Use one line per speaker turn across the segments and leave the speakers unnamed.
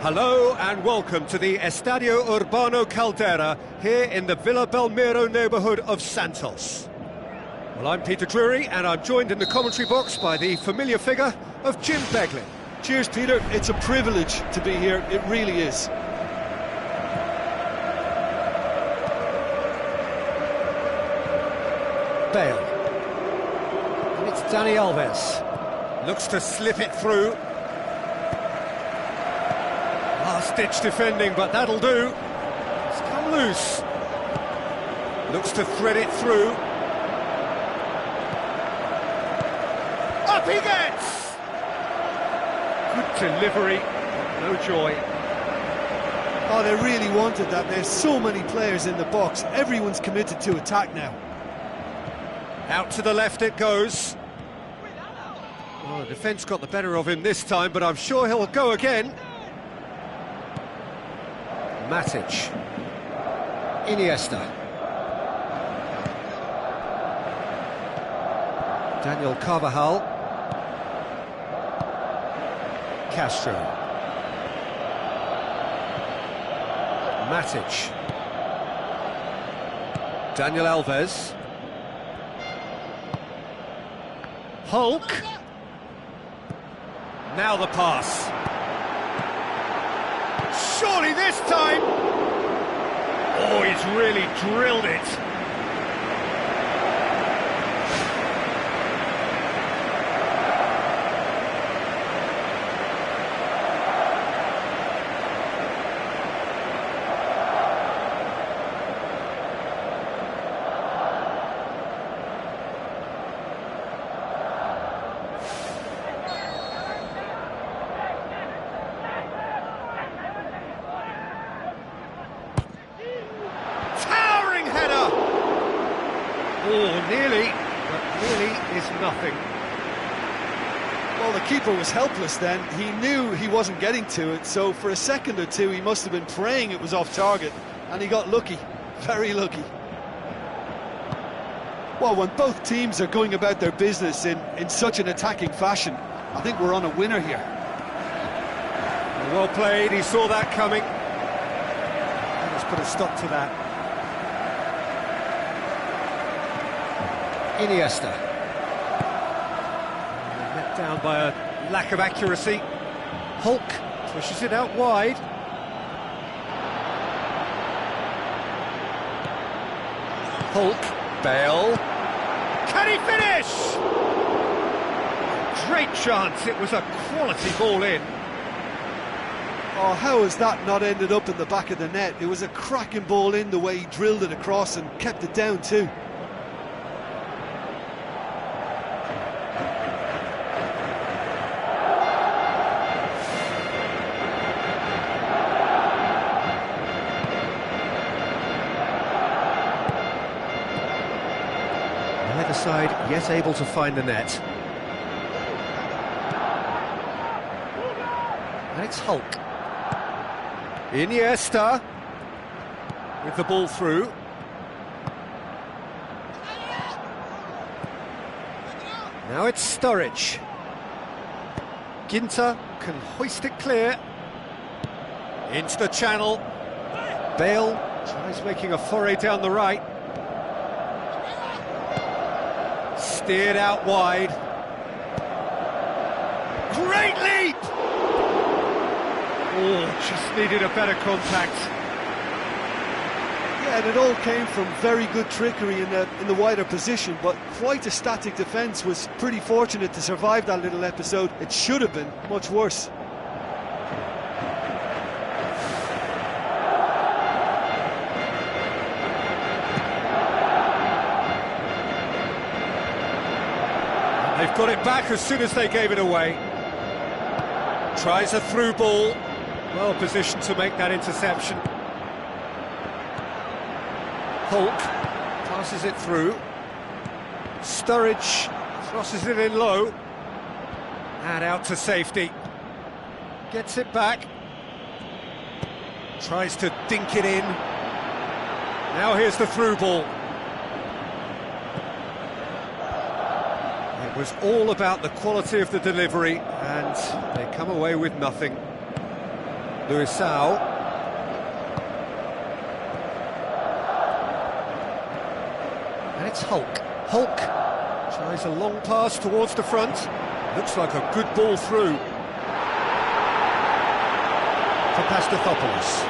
Hello and welcome to the Estadio Urbano Caldera here in the Villa Belmiro neighbourhood of Santos. Well, I'm Peter Drury and I'm joined in the commentary box by the familiar figure of Jim Beglin.
Cheers, Peter. It's a privilege to be here. It really is.
Bale. And it's Dani Alves. Looks to slip it through. Last-ditch defending, but that'll do. It's come loose. Looks to thread it through. Up he gets! Good delivery, no joy.
Oh, they really wanted that. There's so many players in the box. Everyone's committed to attack now.
Out to the left it goes. Oh, the defence got the better of him this time, but I'm sure he'll go again. Matic. Iniesta. Daniel Carvajal. Castro. Matic. Daniel Alves. Hulk. Now the pass. Surely this time! Oh, he's really drilled it. Towering header! nothing.
Well, the keeper was helpless then. He knew he wasn't getting to it, so for a second or two he must have been praying it was off target, and he got lucky, very lucky. Well, when both teams are going about their business in such an attacking fashion, I think we're on a winner here.
Well played, he saw that coming. Let's put a stop to that. Iniesta. Met down by a lack of accuracy. Hulk pushes it out wide. Hulk, Bale. Can he finish? Great chance, it was a quality ball in.
Oh, how has that not ended up in the back of the net? It was a cracking ball in, the way he drilled it across and kept it down too.
Neither side yet able to find the net. And it's Hulk. Iniesta with the ball through. Now it's Sturridge. Ginter can hoist it clear. Into the channel. Bale tries making a foray down the right. Steered out wide. Great leap! Oh, just needed a better contact.
Yeah, and it all came from very good trickery in the wider position, but quite a static defence. Was pretty fortunate to survive that little episode. It should have been much worse.
They've got it back as soon as they gave it away. Tries a through ball. Well positioned to make that interception. Hulk passes it through. Sturridge crosses it in low. And out to safety. Gets it back. Tries to dink it in. Now here's the through ball. It was all about the quality of the delivery, and they come away with nothing. Luisao. And it's Hulk. Hulk tries a long pass towards the front. Looks like a good ball through. For Pastathopoulos.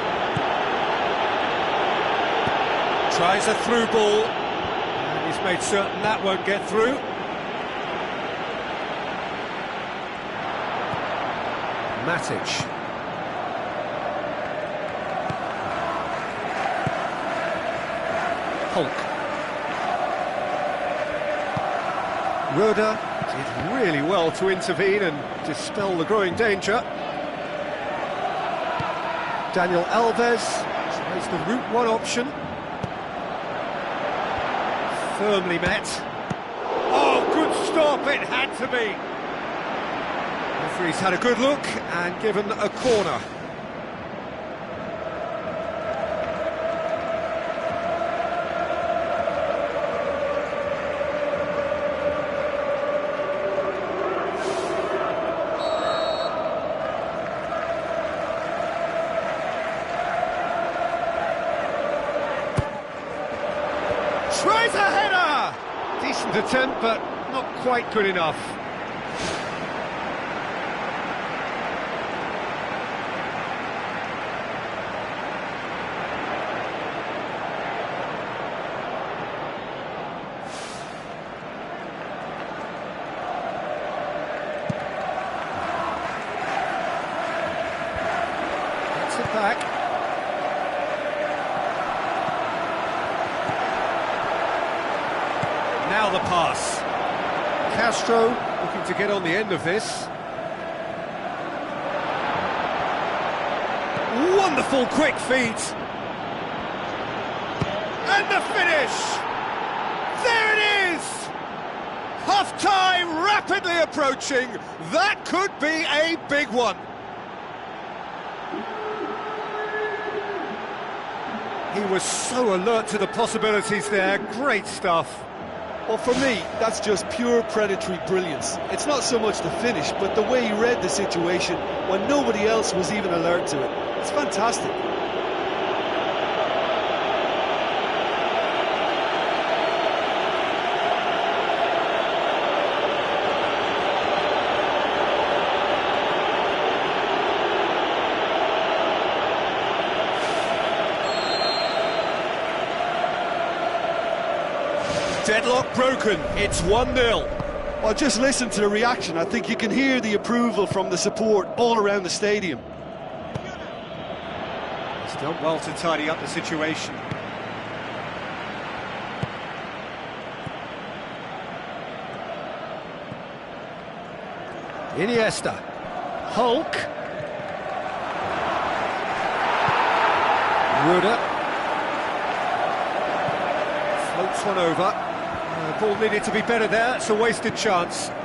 Tries a through ball. And he's made certain that won't get through. Matic. Hulk. Roda did really well to intervene and dispel the growing danger. Daniel Alves tries the route one option. Firmly met. Oh, good stop, it had to be. Referee's had a good look and given a corner. Tries a header! Decent attempt, but not quite good enough. Gets it back. Now the pass. Castro looking to get on the end of this. Wonderful quick feet. And the finish! There it is! Half-time rapidly approaching. That could be a big one. He was so alert to the possibilities there. Great stuff.
Well, for me, that's just pure predatory brilliance. It's not so much the finish, but the way he read the situation when nobody else was even alert to it. It's fantastic.
Deadlock broken, it's 1-0.
Well, just listen to the reaction. I think you can hear the approval from the support all around the stadium.
He's done well to tidy up the situation. Iniesta. Hulk. Ruder. Floats one over. The ball needed to be better there, it's a wasted chance. And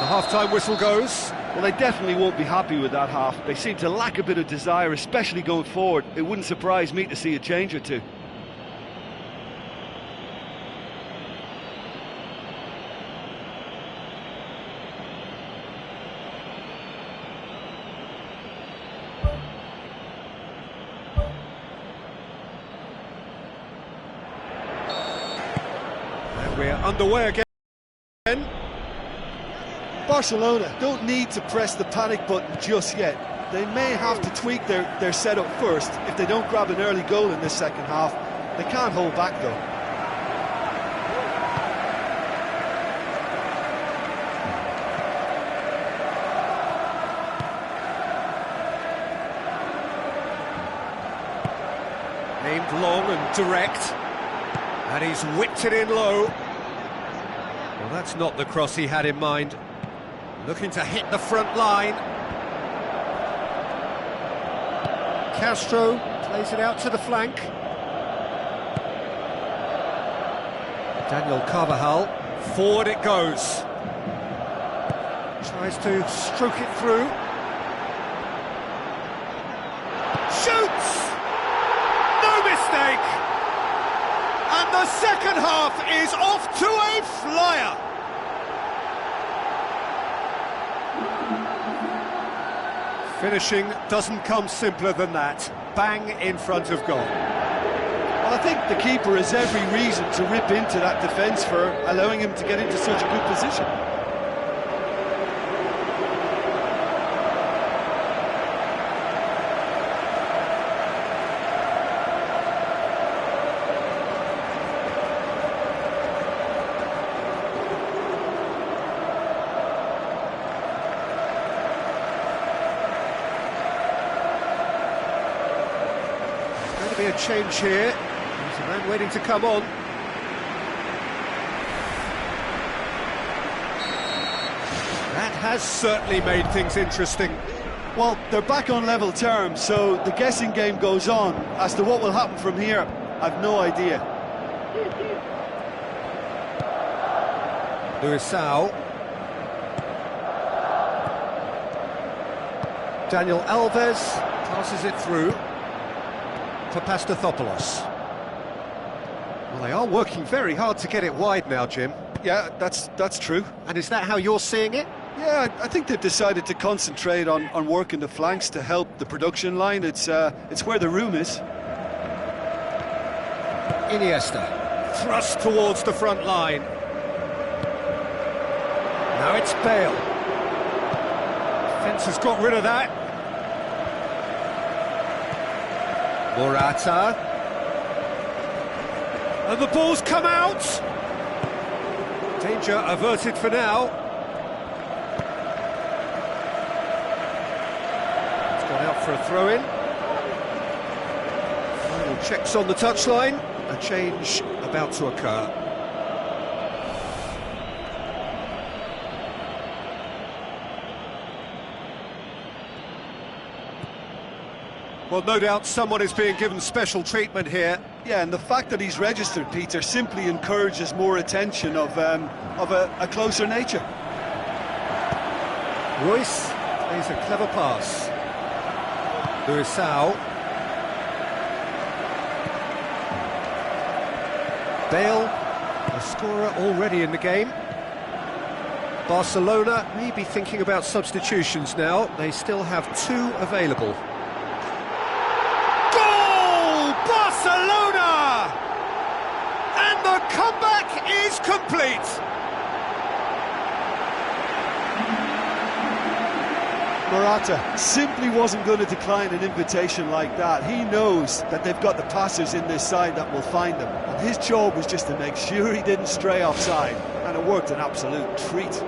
the half-time whistle goes.
Well, they definitely won't be happy with that half. They seem to lack a bit of desire, especially going forward. It wouldn't surprise me to see a change or two.
We're underway again.
Barcelona don't need to press the panic button just yet. They may have to tweak their setup first if they don't grab an early goal in this second half. They can't hold back though.
Aimed long and direct. And he's whipped it in low. Well, that's not the cross he had in mind. Looking to hit the front line. Castro plays it out to the flank. Daniel Carvajal. Forward it goes. Tries to stroke it through. Shoots! No mistake! And the second half is off to a flyer. Finishing doesn't come simpler than that. Bang in front of goal.
Well, I think the keeper has every reason to rip into that defence for allowing him to get into such a good position.
Be a change here. There's a man waiting to come on. That has certainly made things interesting.
Well, they're back on level terms, so the guessing game goes on. As to what will happen from here, I've no idea.
Luisao. Daniel Alves passes it through. Papastathopoulos. Well, they are working very hard to get it wide now, Jim.
Yeah, that's true.
And is that how you're seeing it?
Yeah, I think they've decided to concentrate on working the flanks to help the production line. It's where the room is.
Iniesta. Thrust towards the front line. Now it's Bale. Defence has got rid of that. Morata. And the ball's come out. Danger averted for now. It's gone out for a throw-in. Final checks on the touchline. A change about to occur. Well, no doubt someone is being given special treatment here.
Yeah, and the fact that he's registered, Peter, simply encourages more attention of a closer nature.
Royce plays a clever pass. Luisao. Bale, a scorer already in the game. Barcelona may be thinking about substitutions now. They still have 2 available. Goal! Barcelona! And the comeback is complete.
Morata simply wasn't going to decline an invitation like that. He knows that they've got the passers in this side that will find them. And his job was just to make sure he didn't stray offside. And it worked an absolute treat.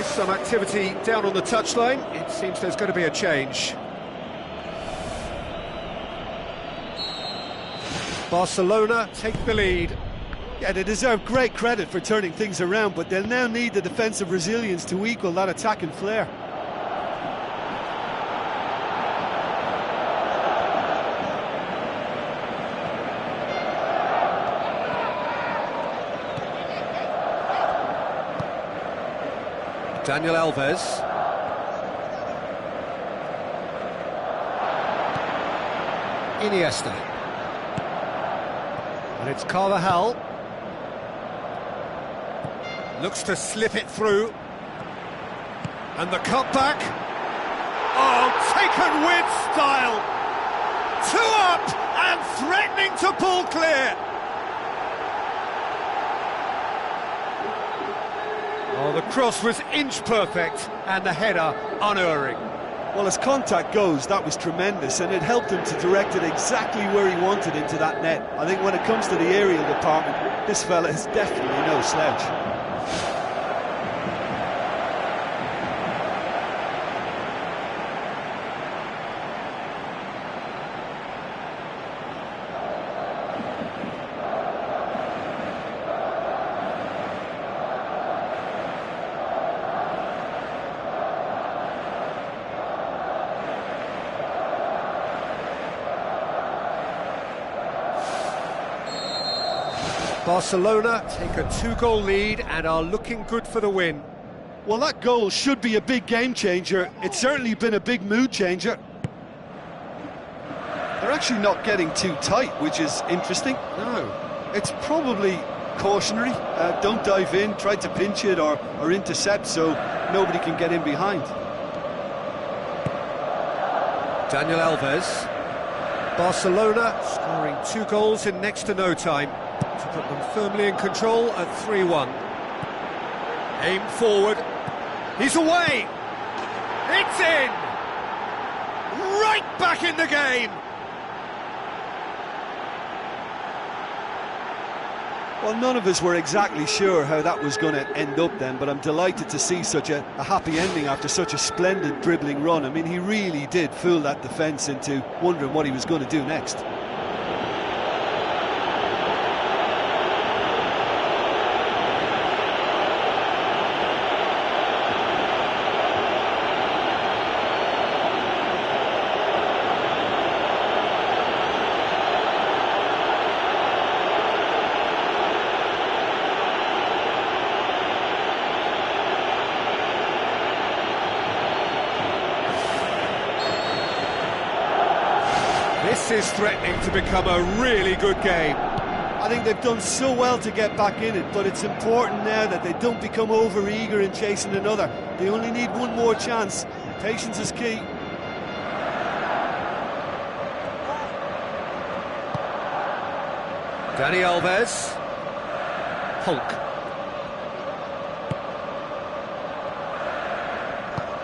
Some activity down on the touchline. It seems there's going to be a change. Barcelona take the lead.
Yeah, they deserve great credit for turning things around, but they'll now need the defensive resilience to equal that attacking flair.
Daniel Alves. Iniesta. And it's Carvajal. Looks to slip it through. And the cutback. Oh, taken with style. 2 up and threatening to pull clear. Oh, the cross was inch perfect and the header unerring.
Well, as contact goes, that was tremendous, and it helped him to direct it exactly where he wanted into that net. I think when it comes to the aerial department, this fella is definitely no slouch.
Barcelona take a 2-goal lead and are looking good for the win.
Well, that goal should be a big game changer. It's certainly been a big mood changer. They're actually not getting too tight, which is interesting.
No.
It's probably cautionary. Don't dive in, try to pinch it or intercept so nobody can get in behind.
Daniel Alves. Barcelona scoring 2 goals in next to no time to put them firmly in control at 3-1. Aim forward. He's away. It's in. Right back in the game.
Well, none of us were exactly sure how that was going to end up then, but I'm delighted to see such a happy ending after such a splendid dribbling run. I mean, he really did fool that defence into wondering what he was going to do next.
This is threatening to become a really good game.
I think they've done so well to get back in it, but it's important now that they don't become over-eager in chasing another. They only need one more chance. Patience is key.
Dani Alves. Hulk.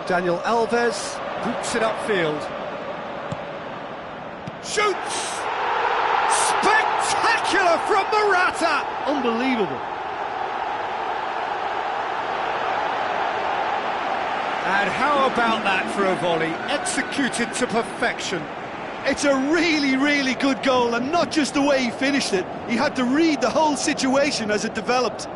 Daniel Alves boots it upfield. Shoots! Spectacular from Morata!
Unbelievable.
And how about that for a volley, executed to perfection?
It's a really, really good goal, and not just the way he finished it. He had to read the whole situation as it developed.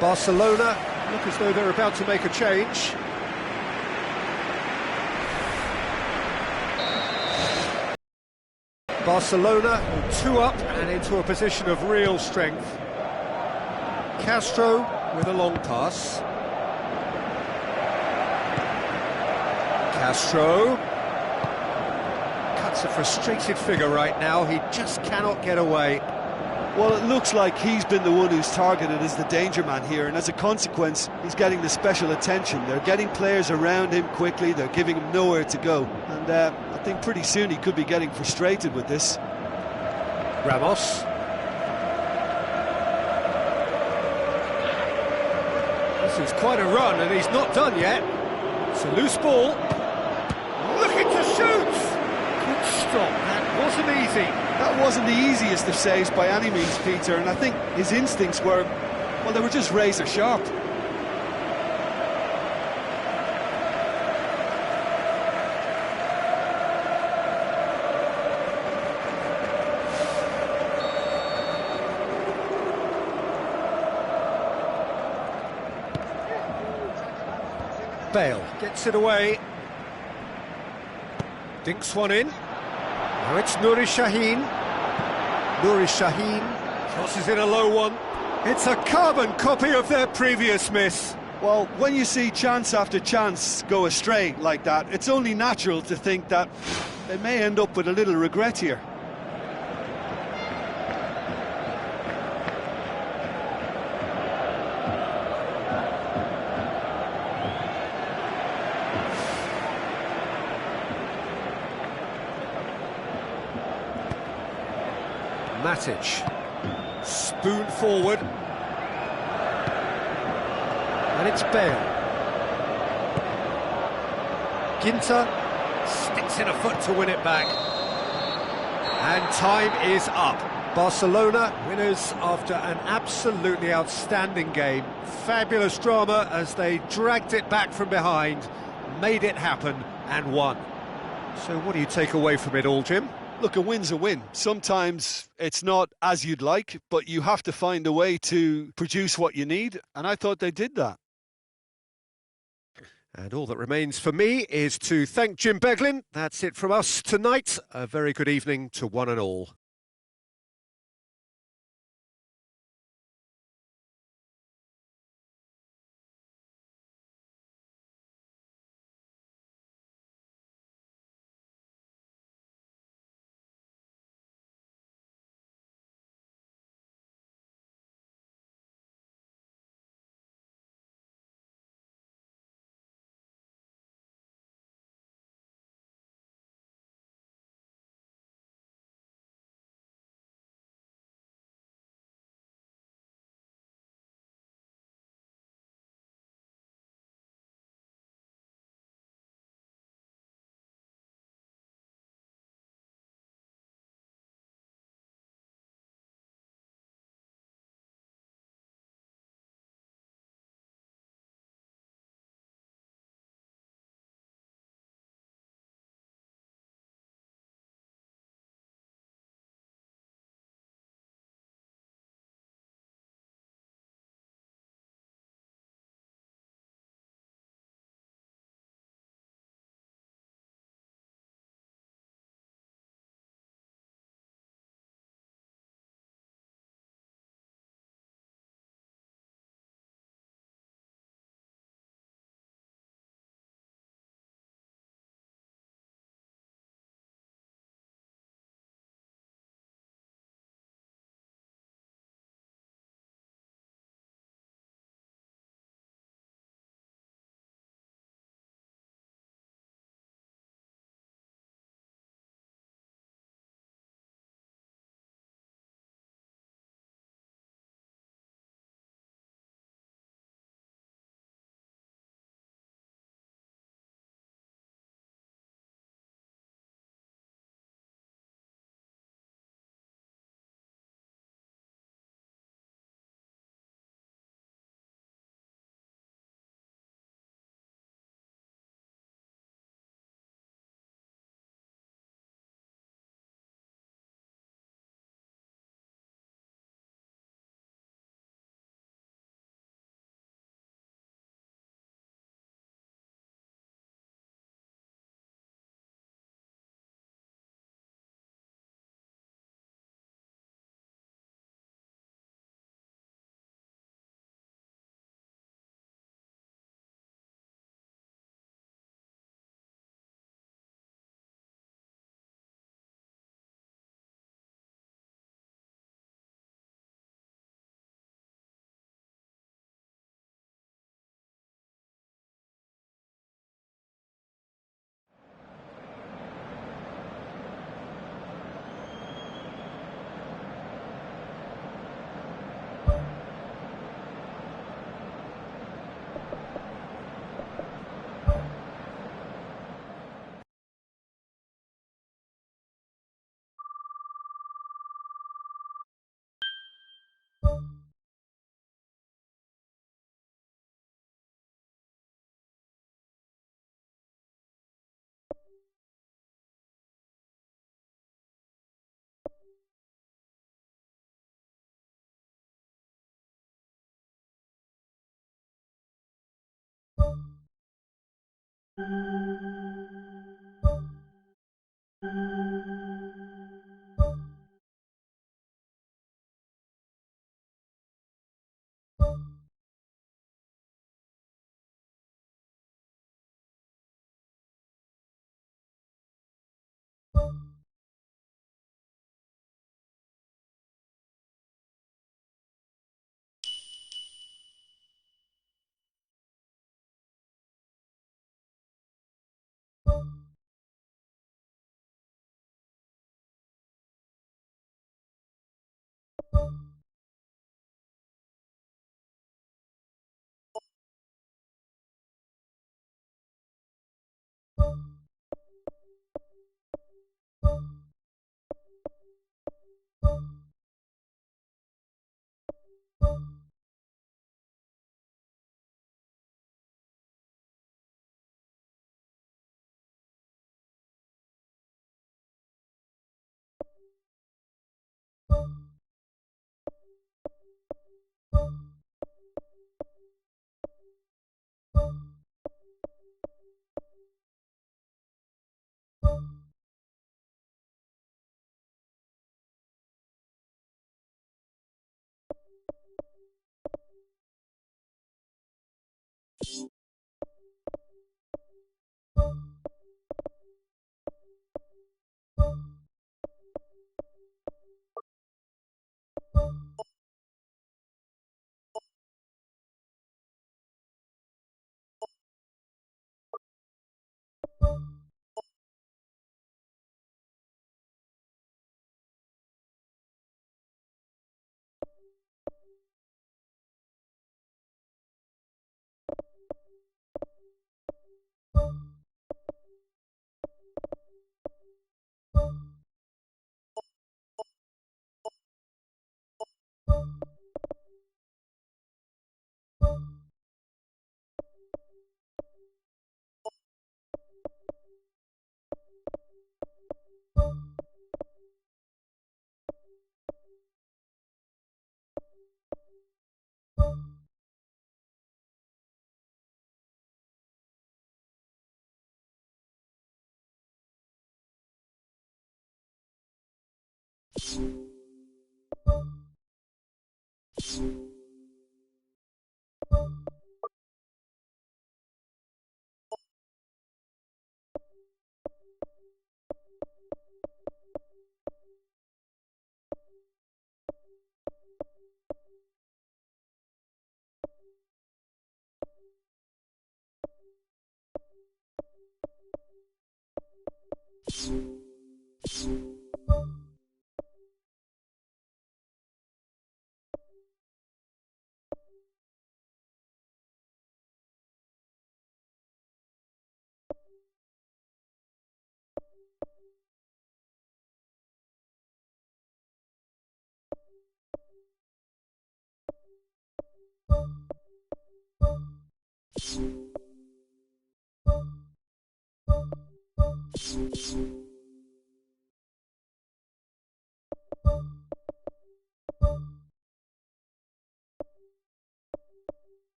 Barcelona look as though they're about to make a change. Barcelona 2 up and into a position of real strength. Castro with a long pass. Castro cuts a frustrated figure right now, he just cannot get away.
Well, it looks like he's been the one who's targeted as the danger man here, and as a consequence, he's getting the special attention. They're getting players around him quickly, they're giving him nowhere to go. And I think pretty soon he could be getting frustrated with this.
Ramos. This is quite a run, and he's not done yet. It's a loose ball. Looking to shoot! Good stop, that wasn't easy.
That wasn't the easiest of saves by any means, Peter, and I think his instincts were, well, they were just razor sharp.
Bale gets it away. Dinks one in. Now it's Nuri Sahin. Nuri Sahin crosses in a low one. It's a carbon copy of their previous miss.
Well, when you see chance after chance go astray like that, it's only natural to think that they may end up with a little regret here.
Matic, spoon forward, and it's Bale. Ginter sticks in a foot to win it back, and time is up. Barcelona winners after an absolutely outstanding game. Fabulous drama as they dragged it back from behind, made it happen and won. So what do you take away from it all, Jim?
Look, a win's a win. Sometimes it's not as you'd like, but you have to find a way to produce what you need, and I thought they did that.
And all that remains for me is to thank Jim Beglin. That's it from us tonight. A very good evening to one and all.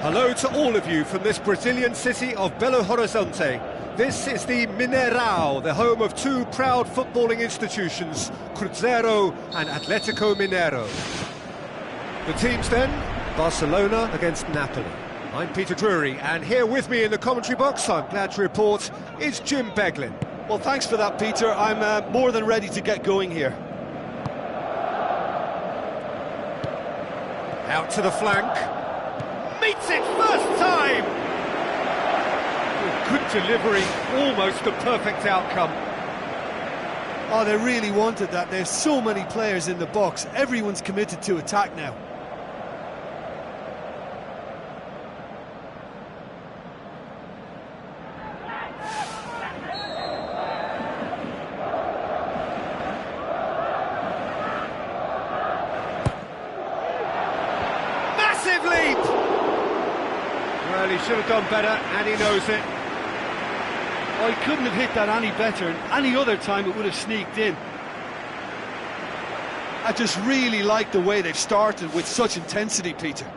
Hello to all of you from this Brazilian city of Belo Horizonte. This is the Mineirão, the home of two proud footballing institutions, Cruzeiro and Atlético Mineiro. The teams then, Barcelona against Napoli. I'm Peter Drury, and here with me in the commentary box, I'm glad to report, is Jim Beglin.
Well, thanks for that, Peter. I'm more than ready to get going here.
Out to the flank. Meets it first time! Good delivery, almost the perfect outcome.
Oh, they really wanted that. There's so many players in the box. Everyone's committed to attack now.
Massive leap! Well, he should have done better, and he knows it.
Oh, he couldn't have hit that any better, and any other time it would have sneaked in. I just really like the way they've started with such intensity, Peter.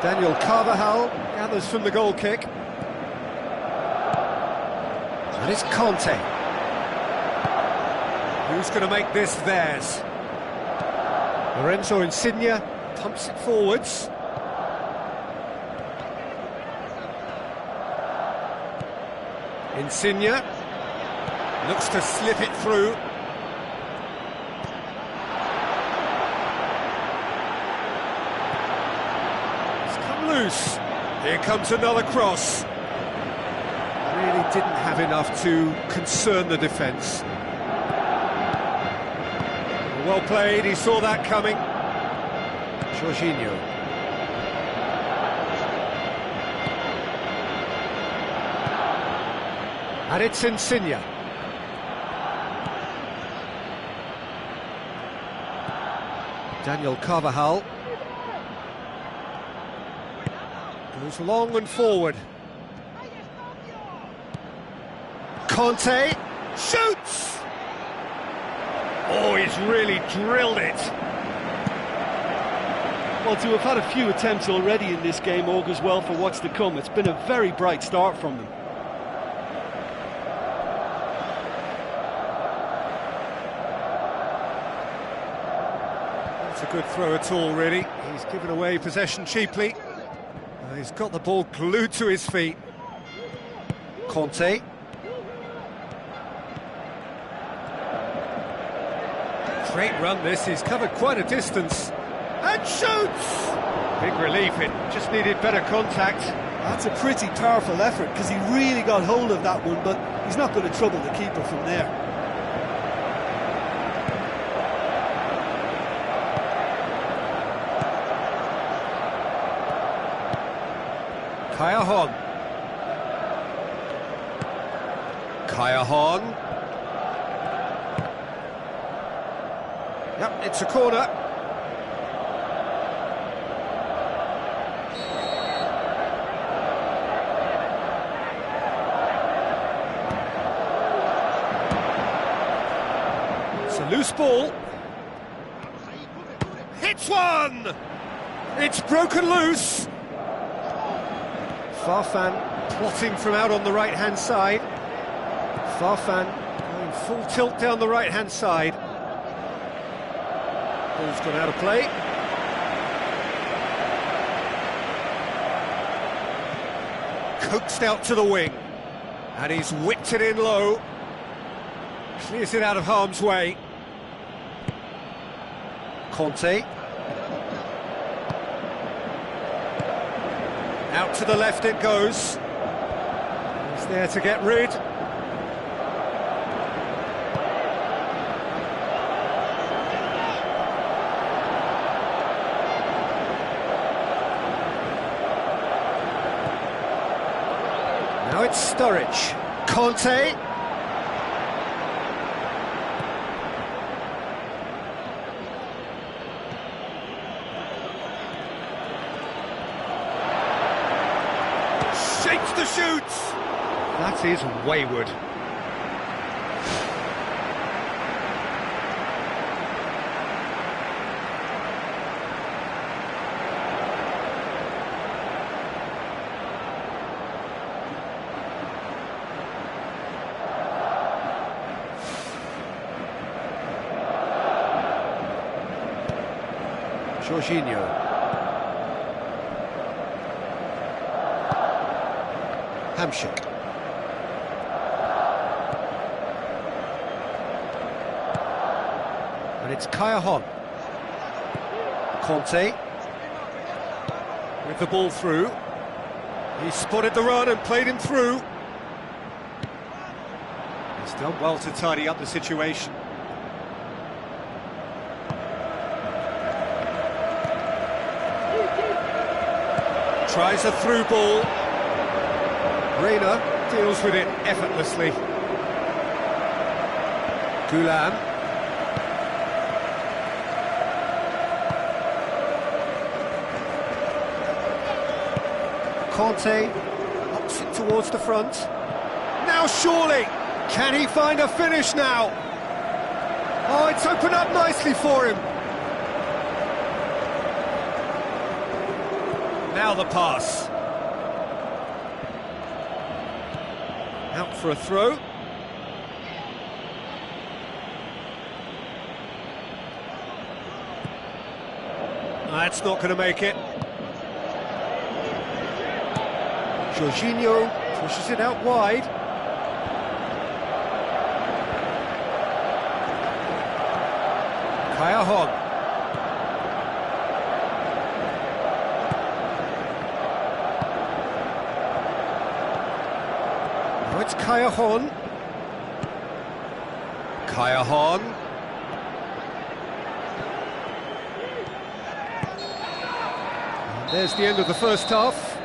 Daniel Carvajal gathers from the goal kick. And it's Conte. Who's going to make this theirs? Lorenzo Insigne pumps it forwards. Insigne looks to slip it through. It's come loose. Here comes another cross. Really didn't have enough to concern the defence. Well played, he saw that coming. Jorginho. And it's Insigne. Daniel Carvajal goes long and forward. Conte shoots! Oh, he's really drilled it.
Well, to have had a few attempts already in this game augurs well for what's to come. It's been a very bright start from them.
That's a good throw at all, really. He's given away possession cheaply. He's got the ball glued to his feet. Conte. Great run this, he's covered quite a distance. And shoots! Big relief, it just needed better contact.
That's a pretty powerful effort, because he really got hold of that one, but he's not going to trouble the keeper from there.
Callejon. Callejon. Yep, it's a corner. It's a loose ball. Hits one! It's broken loose. Farfan plotting from out on the right-hand side. Farfan going full tilt down the right-hand side. Ball's gone out of play. Coaxed out to the wing. And he's whipped it in low. Clears it out of harm's way. Conte. Out to the left it goes. He's there to get rid. Now it's Sturridge. Conte. Shakes the shoots. That is wayward. Jorginho. Hamsik. And it's Kaya. Conte. With the ball through. He spotted the run and played him through. He's done well to tidy up the situation. Tries a through ball. Reina deals with it effortlessly. Goulam. Conte ups it towards the front. Now surely, can he find a finish now? Oh, it's opened up nicely for him. Now the pass. Out for a throw. That's not going to make it. Jorginho pushes it out wide. Kaya. Now it's Kaya. Kaya. And there's the end of the first half.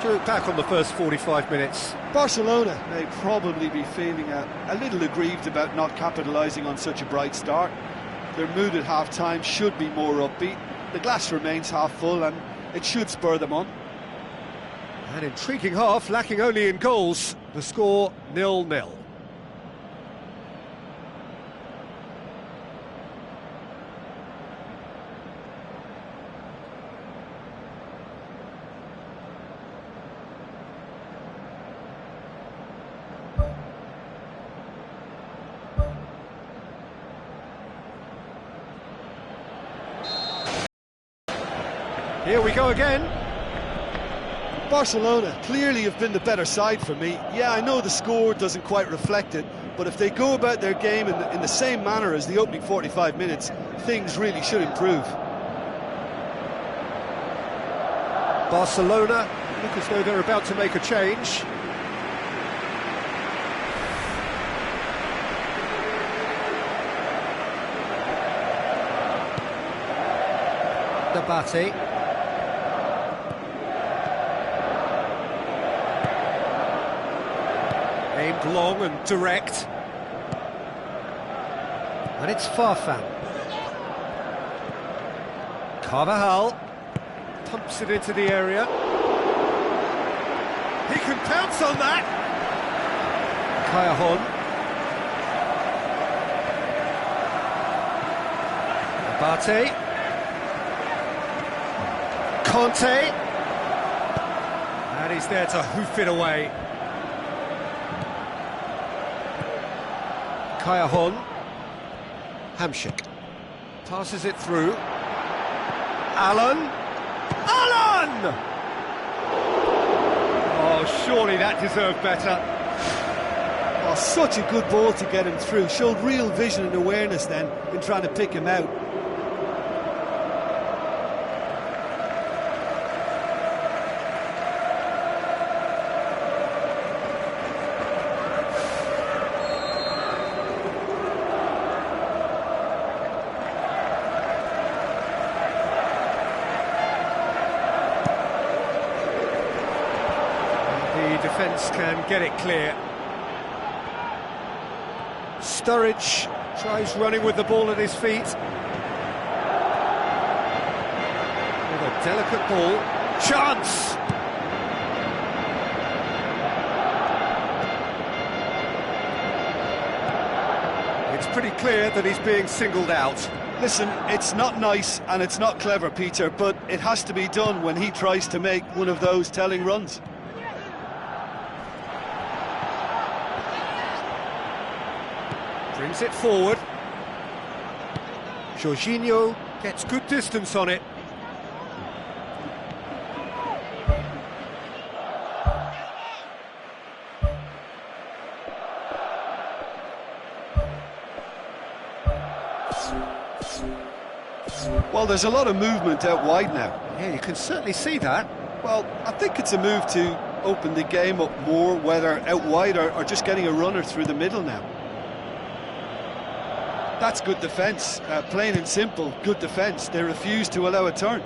To look back on the first 45 minutes.
Barcelona may probably be feeling a little aggrieved about not capitalising on such a bright start. Their mood at half-time should be more upbeat. The glass remains half full and it should spur them on.
An intriguing half, lacking only in goals. The score 0-0. Here we go again.
Barcelona clearly have been the better side for me. Yeah, I know the score doesn't quite reflect it, but if they go about their game in the same manner as the opening 45 minutes, things really should improve.
Barcelona look as though they're about to make a change. Abate. Aimed long and direct. And it's Farfan. Carvajal pumps it into the area. He can pounce on that. Kaya. Abate. Conte. And he's there to hoof it away. Kaya. Hamsik passes it through. ALLAN. ALLAN! Oh, surely that deserved better.
Oh, such a good ball to get him through. Showed real vision and awareness then in trying to pick him out.
The defence can get it clear. Sturridge tries running with the ball at his feet. With a delicate ball. Chance! It's pretty clear that he's being singled out.
Listen, it's not nice and it's not clever, Peter, but it has to be done when he tries to make one of those telling runs.
Brings it forward. Jorginho Gets good distance on it.
Well, there's a lot of movement out wide now.
Yeah, you can certainly see that.
Well, I think it's a move to open the game up more, whether out wide or just getting a runner through the middle now. That's good defence, plain and simple, good defence. They refuse to allow a turn.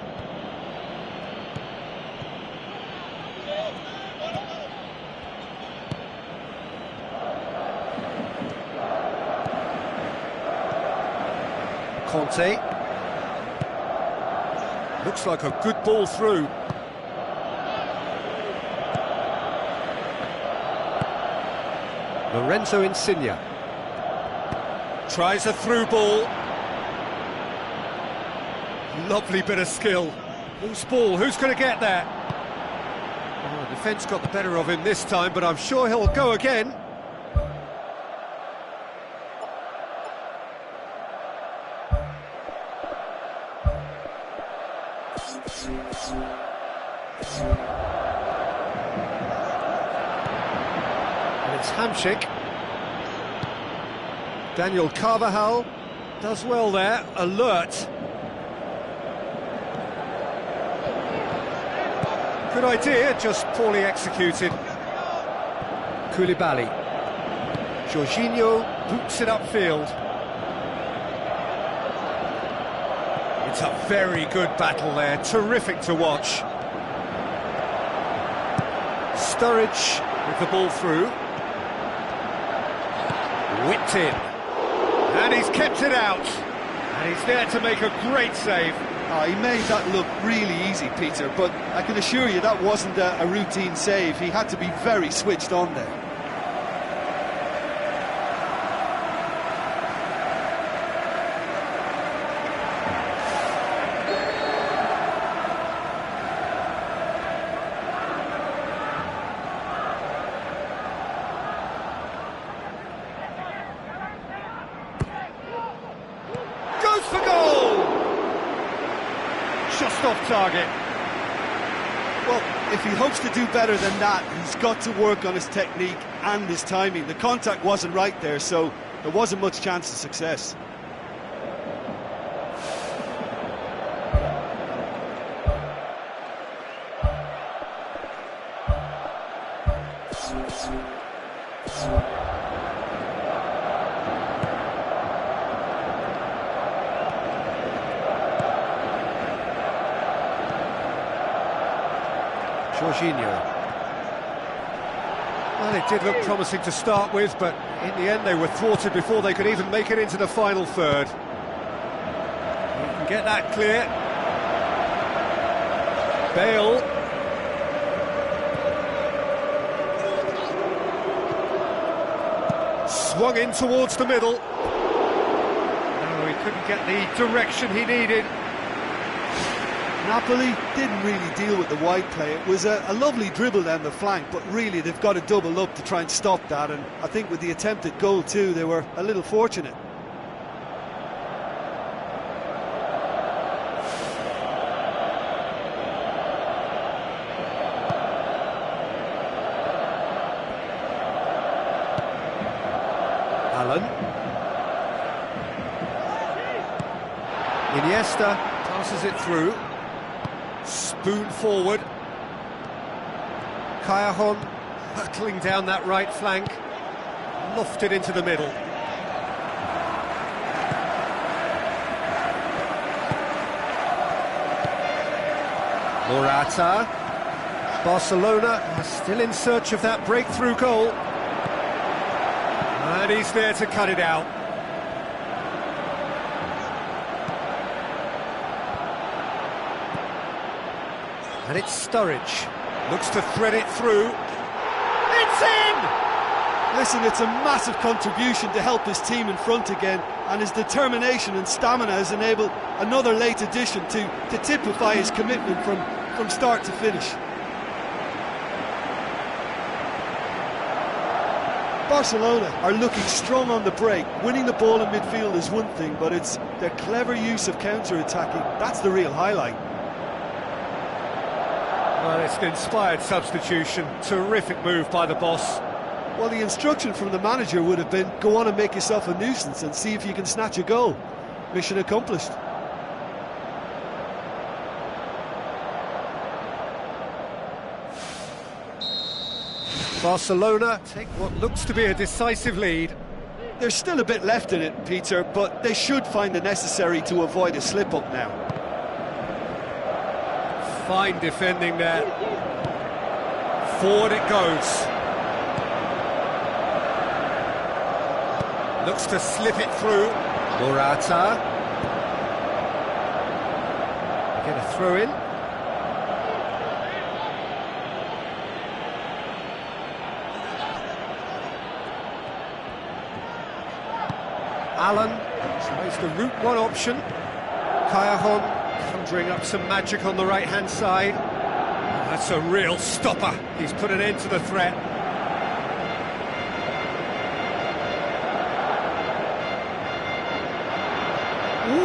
Conte. Looks like a good ball through. Lorenzo Insigne. Tries a through ball. Lovely bit of skill. Loose ball, who's going to get there? Oh, the defence got the better of him this time, but I'm sure he'll go again. And it's Hamšík. Daniel Carvajal does well there, alert. Good idea, just poorly executed. Koulibaly. Jorginho boots it upfield. It's a very good battle there, terrific to watch. Sturridge with the ball through. Whipped in. And he's kept it out. And he's there to make a great save.
Oh, he made that look really easy, Peter, but I can assure you that wasn't a routine save. He had to be very switched on there.
Goes for goal! Just off target.
Well, if he hopes to do better than that, he's got to work on his technique and his timing. The contact wasn't right there, so there wasn't much chance of success.
Jorginho. Well, it did look promising to start with, but in the end they were thwarted before they could even make it into the final third. You can get that clear. Bale. Swung in towards the middle. No, he couldn't get the direction he needed.
Napoli didn't really deal with the wide play. It was a lovely dribble down the flank, but really they've got to double up to try and stop that, and I think with the attempted goal too, they were a little fortunate.
ALLAN. Iniesta passes it through. Spoon forward. Callejon hurtling down that right flank. Lofted into the middle. Morata. Barcelona are still in search of that breakthrough goal. And he's there to cut it out. And it's Sturridge. Looks to thread it through. It's in!
Listen, it's a massive contribution to help his team in front again, and his determination and stamina has enabled another late addition to typify his commitment from start to finish. Barcelona are looking strong on the break. Winning the ball in midfield is one thing, but it's their clever use of counter-attacking. That's the real highlight.
Well, it's an inspired substitution. Terrific move by the boss.
Well, the instruction from the manager would have been, go on and make yourself a nuisance and see if you can snatch a goal. Mission accomplished.
Barcelona take what looks to be a decisive lead.
There's still a bit left in it, Peter, but they should find the necessary to avoid a slip-up now.
Fine defending there. Forward it goes. Looks to slip it through. Morata. Get a throw in. Allan tries the route one option. Callejon conjuring up some magic on the right-hand side. That's a real stopper. He's put an end to the threat.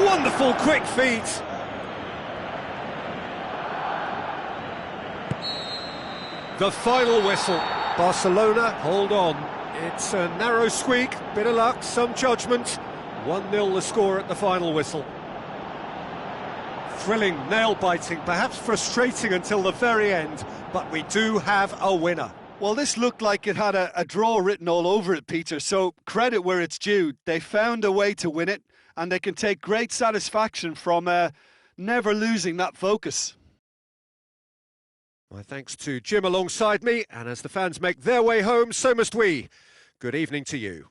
Wonderful quick feet. The final whistle. Barcelona hold on. It's a narrow squeak, bit of luck, some judgment. 1-0 the score at the final whistle. Thrilling, nail-biting, perhaps frustrating until the very end, but we do have a winner.
Well, this looked like it had a draw written all over it, Peter, so credit where it's due. They found a way to win it, and they can take great satisfaction from never losing that focus.
My thanks to Jim alongside me, and as the fans make their way home, so must we. Good evening to you.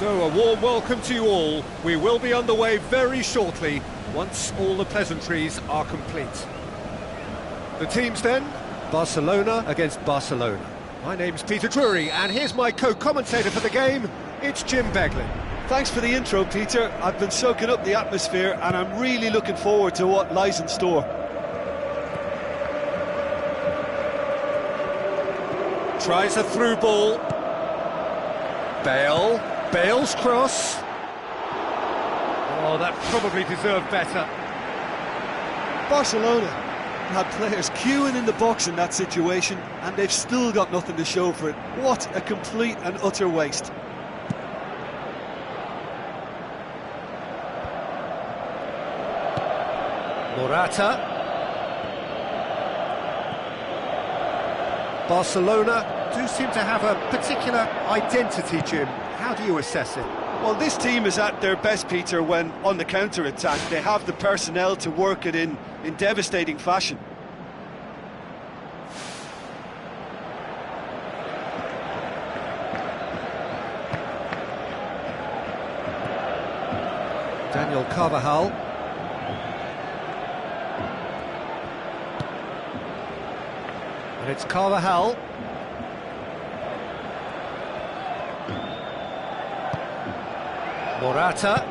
So, a warm welcome to you all. We will be underway very shortly, once all the pleasantries are complete. The teams then, Barcelona against Barcelona. My name's Peter Drury, and here's my co-commentator for the game, it's Jim Beglin.
Thanks for the intro, Peter. I've been soaking up the atmosphere, and I'm really looking forward to what lies in store.
Tries a through ball. Bale's cross. Oh, that probably deserved better.
Barcelona had players queuing in the box in that situation, and they've still got nothing to show for it. What a complete and utter waste.
Morata. Barcelona do seem to have a particular identity, Jim. How do you assess it?
Well, this team is at their best, Peter, when on the counter-attack. They have the personnel to work it in devastating fashion.
Daniel Carvajal. And it's Carvajal. Morata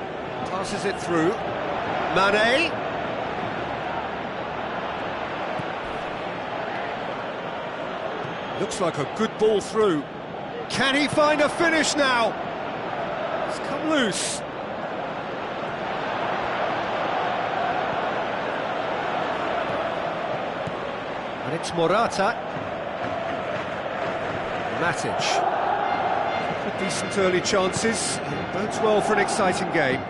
passes it through. Mane. Looks like a good ball through. Can he find a finish now? It's come loose. And it's Morata. Matic. Decent early chances. It bodes well for an exciting game.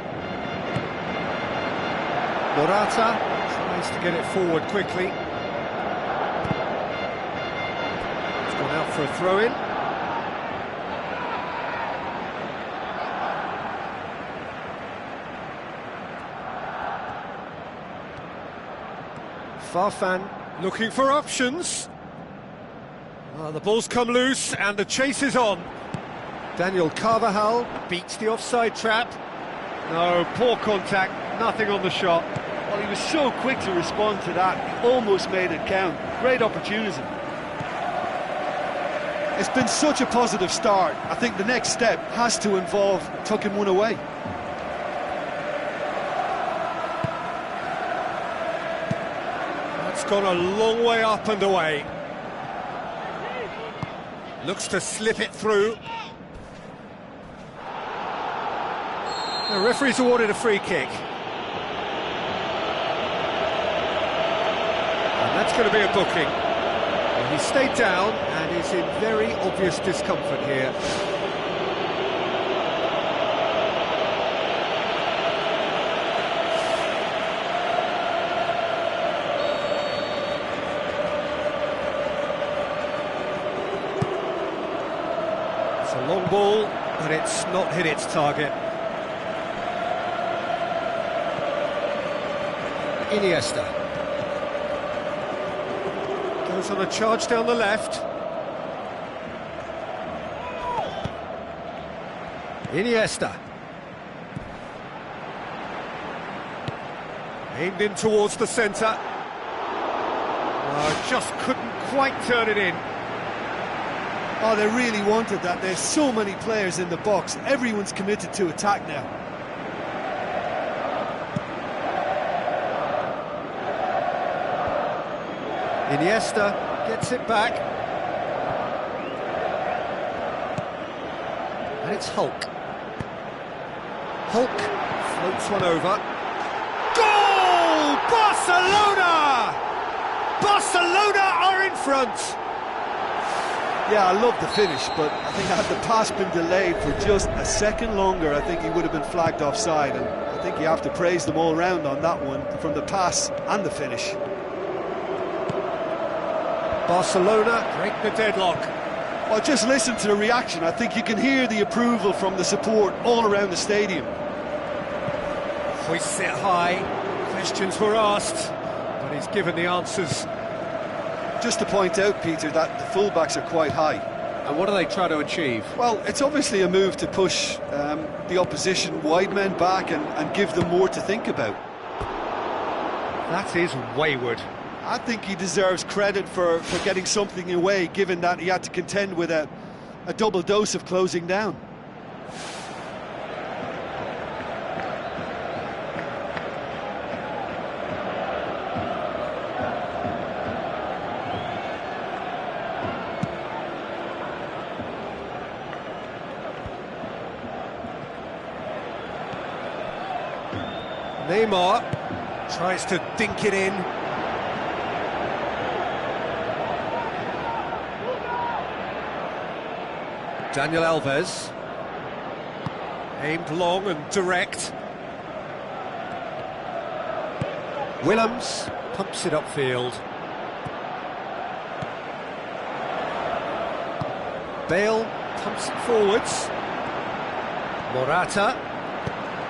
Morata tries to get it forward quickly. It's gone out for a throw-in. Farfan looking for options. The ball's come loose and the chase is on. Daniel Carvajal beats the offside trap. No, poor contact, nothing on the shot.
Well, he was so quick to respond to that, he almost made it count. Great opportunity. It's been such a positive start. I think the next step has to involve tucking one away.
That's gone a long way up and away. Looks to slip it through. The referee's awarded a free kick. And that's going to be a booking. Well, he stayed down and is in very obvious discomfort here. It's a long ball, but it's not hit its target. Iniesta goes on a charge down the left. Iniesta aimed in towards the centre. Just couldn't quite turn it in.
Oh, they really wanted that. There's so many players in the box. Everyone's committed to attack now.
Iniesta gets it back. And it's Hulk. Hulk floats one over. Goal! Barcelona! Barcelona are in front!
Yeah, I love the finish, but I think had the pass been delayed for just a second longer, I think he would have been flagged offside, and I think you have to praise them all round on that one, from the pass and the finish.
Barcelona break the deadlock.
Well, just listen to the reaction. I think you can hear the approval from the support all around the stadium.
Hoists it high. Questions were asked, but he's given the answers.
Just to point out, Peter, that the fullbacks are quite high.
And what do they try to achieve?
Well, it's obviously a move to push the opposition wide men back and give them more to think about.
That is wayward.
I think he deserves credit for getting something away, given that he had to contend with a double dose of closing down.
Neymar tries to dink it in. Daniel Alves, aimed long and direct. Willems pumps it upfield. Bale pumps it forwards. Morata,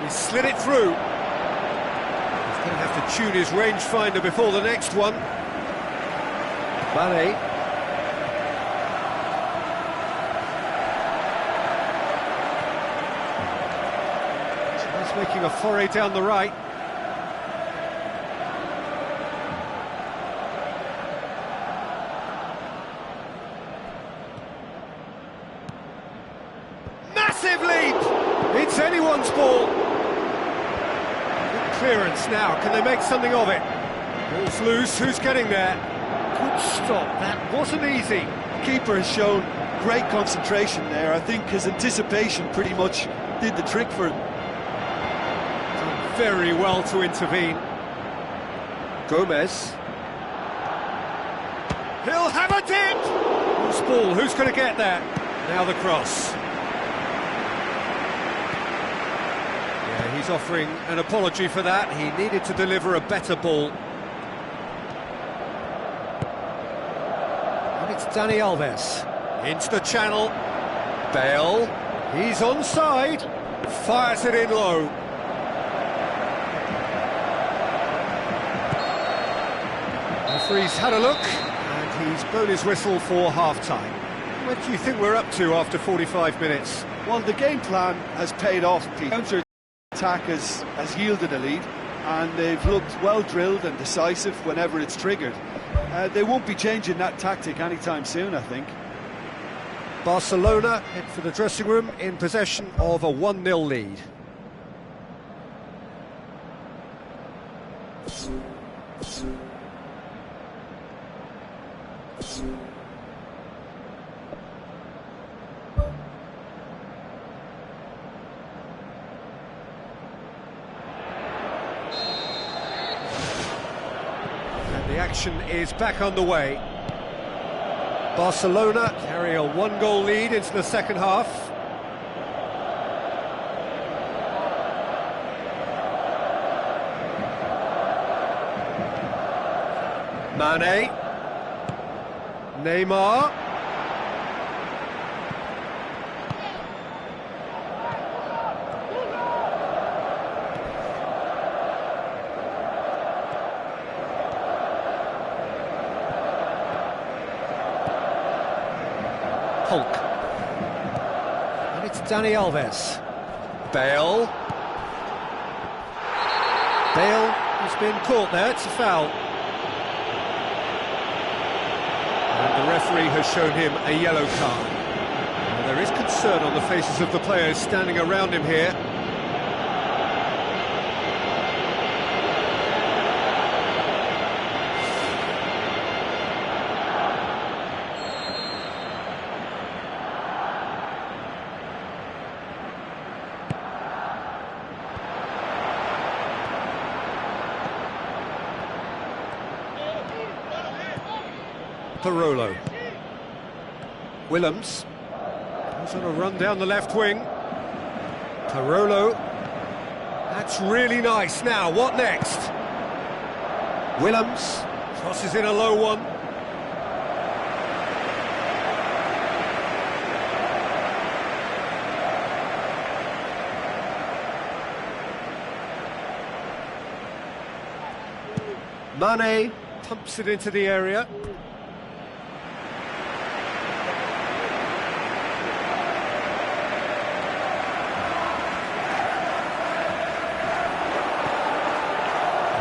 he slid it through. He's going to have to tune his rangefinder before the next one. Mane. Making a foray down the right. Massive leap! It's anyone's ball. Good clearance now. Can they make something of it? Ball's loose. Who's getting there? Good stop. That wasn't easy.
The keeper has shown great concentration there. I think his anticipation pretty much did the trick for him.
Very well to intervene. Gomez. He'll have a dip! Loose ball, who's going to get that? Now the cross. Yeah, he's offering an apology for that. He needed to deliver a better ball. And it's Dani Alves. Into the channel. Bale. He's onside. Fires it in low. Referee's had a look, and he's blown his whistle for half-time. What do you think we're up to after 45 minutes?
Well, the game plan has paid off, Pete. Counter-attack has yielded a lead, and they've looked well-drilled and decisive whenever it's triggered. They won't be changing that tactic anytime soon, I think.
Barcelona head for the dressing room in possession of a 1-0 lead. And the action is back underway. Barcelona carry a 1-goal lead into the second half. Mane. Neymar. Hulk. And it's Dani Alves. Bale. Bale has been caught there, it's a foul. And the referee has shown him a yellow card. And there is concern on the faces of the players standing around him here. Parolo. Willems goes on a run down the left wing. Parolo. That's really nice. Now, what next? Willems crosses in a low one. Mane pumps it into the area.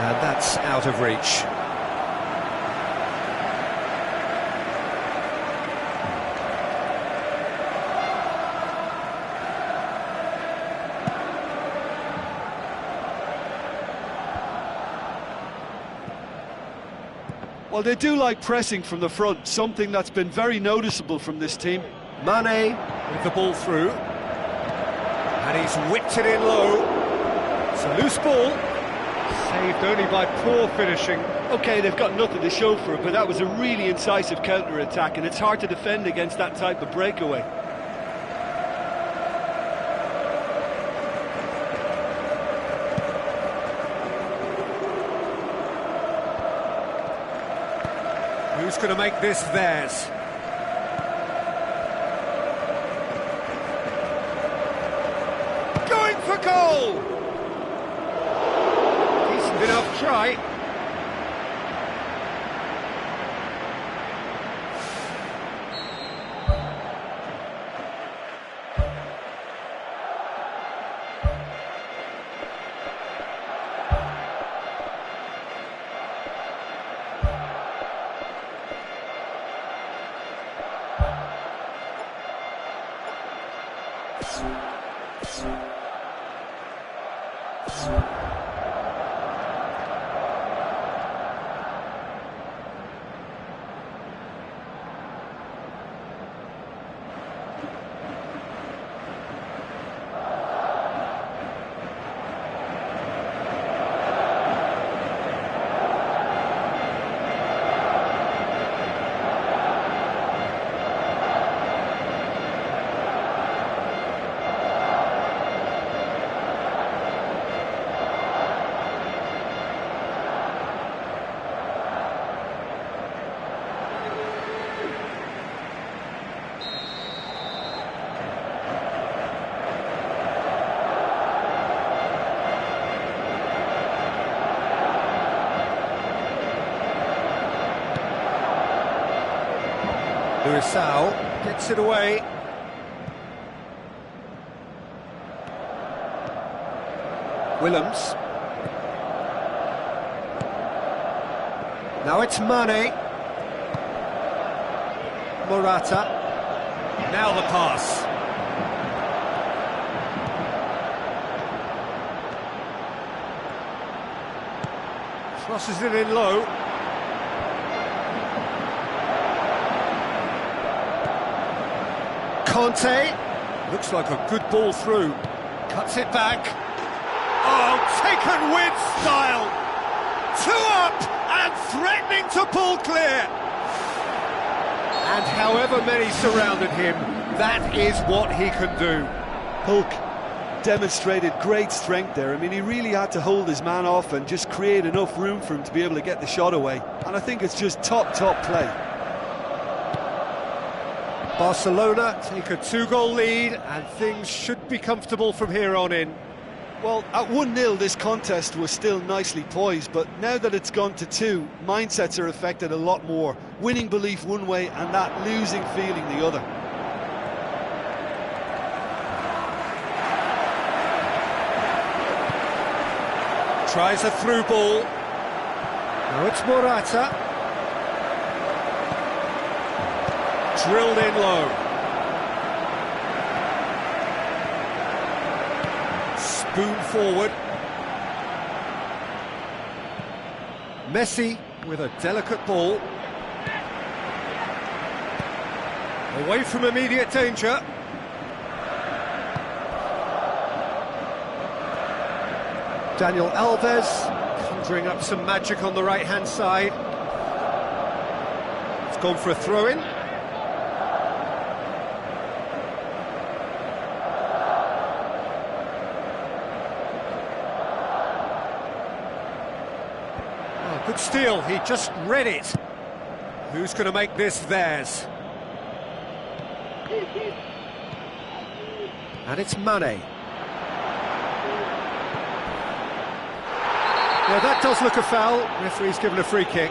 And that's out of reach.
Well, they do like pressing from the front, something that's been very noticeable from this team.
Mane with the ball through. And he's whipped it in low. It's a loose ball. Saved only by poor finishing.
OK, they've got nothing to show for it, but that was a really incisive counter-attack, and it's hard to defend against that type of breakaway.
Who's going to make this theirs? Going for goal! Decent enough try. Luisao gets it away. Willems. Now it's Mane. Morata. Now the pass. Crosses it in low. Conte. Looks like a good ball through. Cuts it back. Oh, taken with style. 2 up and threatening to pull clear. And however many surrounded him, that is what he can do.
Hulk demonstrated great strength there. I mean, he really had to hold his man off and just create enough room for him to be able to get the shot away. And I think it's just top play.
Barcelona take a 2-goal lead, and things should be comfortable from here on in.
Well, at 1-0 this contest was still nicely poised, but now that it's gone to 2, mindsets are affected a lot more. Winning belief one way and that losing feeling the other.
Tries a through ball. Now it's Morata. Drilled in low. Spoon forward. Messi with a delicate ball. Away from immediate danger. Daniel Alves conjuring up some magic on the right-hand side. It's gone for a throw-in. Oh, good steal, he just read it. Who's going to make this theirs? And it's Mane. Yeah, that does look a foul. Referee's given a free kick.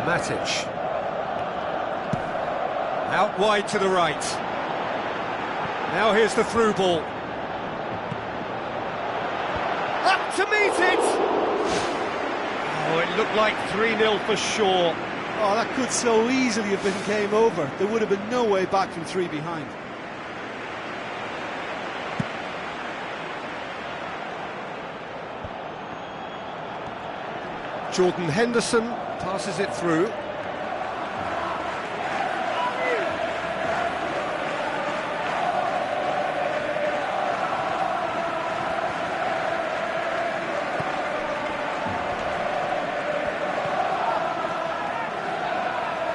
Matic. Out wide to the right. Now here's the through ball. Up to meet it! Oh, it looked like 3-0 for sure.
Oh, that could so easily have been game over. There would have been no way back from 3 behind.
Jordan Henderson passes it through.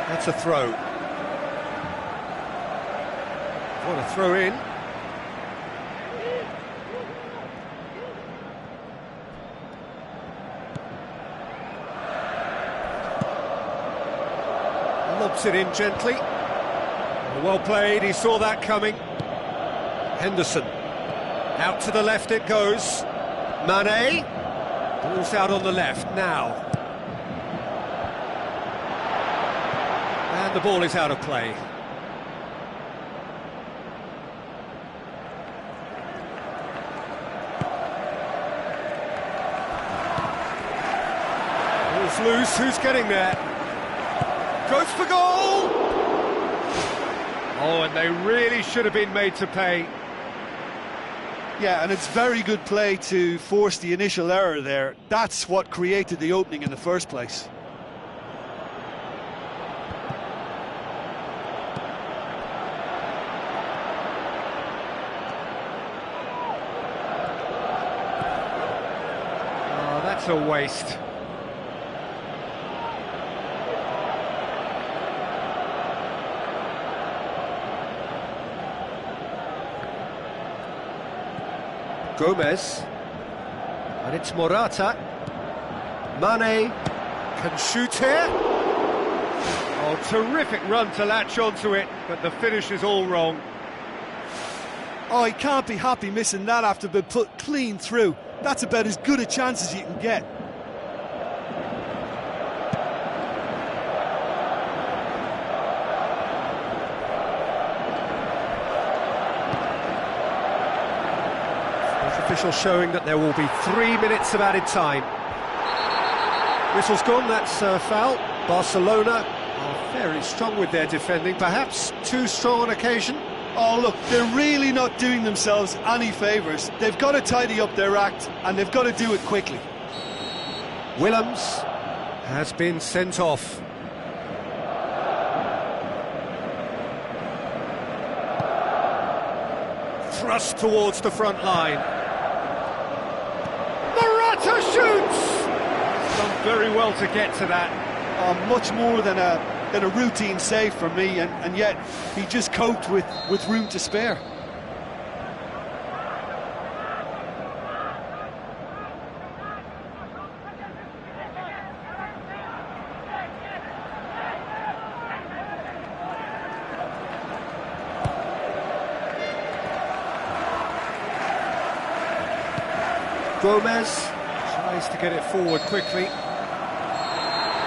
That's a throw. What a throw in. Lobs it in gently. Well played, he saw that coming. Henderson. Out to the left it goes. Mane. Ball's out on the left now. And the ball is out of play. Ball's loose, who's getting there? Goes for goal! Oh, and they really should have been made to pay.
Yeah, and it's very good play to force the initial error there. That's what created the opening in the first place.
That's a waste. Gomez. And it's Morata. Mane can shoot here. Oh, terrific run to latch onto it, but the finish is all wrong.
Oh, he can't be happy missing that after being put clean through. That's about as good a chance as you can get.
Official showing that there will be 3 minutes of added time. Whistle's gone, that's a foul. Barcelona are very strong with their defending, perhaps too strong on occasion.
Oh look, they're really not doing themselves any favours. They've got to tidy up their act, and they've got to do it quickly.
Willems has been sent off. Thrust towards the front line. Morata shoots! He's done very well to get to that.
Much more than a routine save for me, and yet he just coped with room to spare.
Gomez tries to get it forward quickly.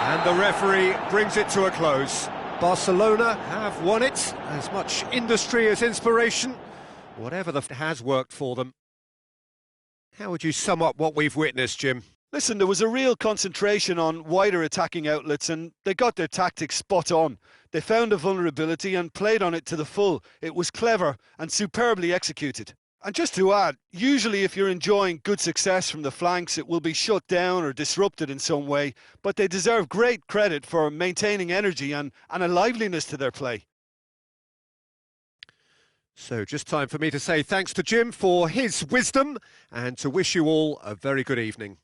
And the referee brings it to a close. Barcelona have won it. As much industry as inspiration. Whatever has worked for them. How would you sum up what we've witnessed, Jim?
Listen, there was a real concentration on wider attacking outlets, and they got their tactics spot on. They found a vulnerability and played on it to the full. It was clever and superbly executed. And just to add, usually if you're enjoying good success from the flanks, it will be shut down or disrupted in some way, but they deserve great credit for maintaining energy and a liveliness to their play.
So just time for me to say thanks to Jim for his wisdom and to wish you all a very good evening.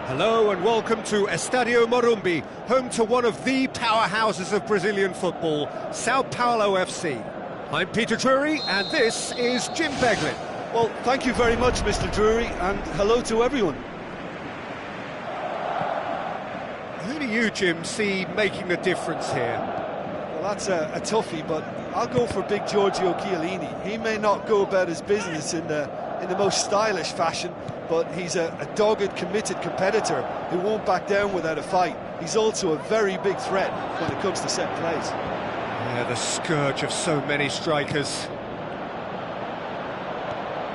Hello and welcome to Estadio Morumbi, home to one of the powerhouses of Brazilian football, Sao Paulo FC. I'm Peter Drury and this is Jim Beglin.
Well, thank you very much, Mr. Drury, and hello to everyone.
Who do you, Jim, see making the difference here?
Well, that's a toughie, but I'll go for big Giorgio Chiellini. He may not go about his business in the most stylish fashion, but he's a dogged, committed competitor who won't back down without a fight. He's also a very big threat when it comes to set plays.
Yeah, the scourge of so many strikers.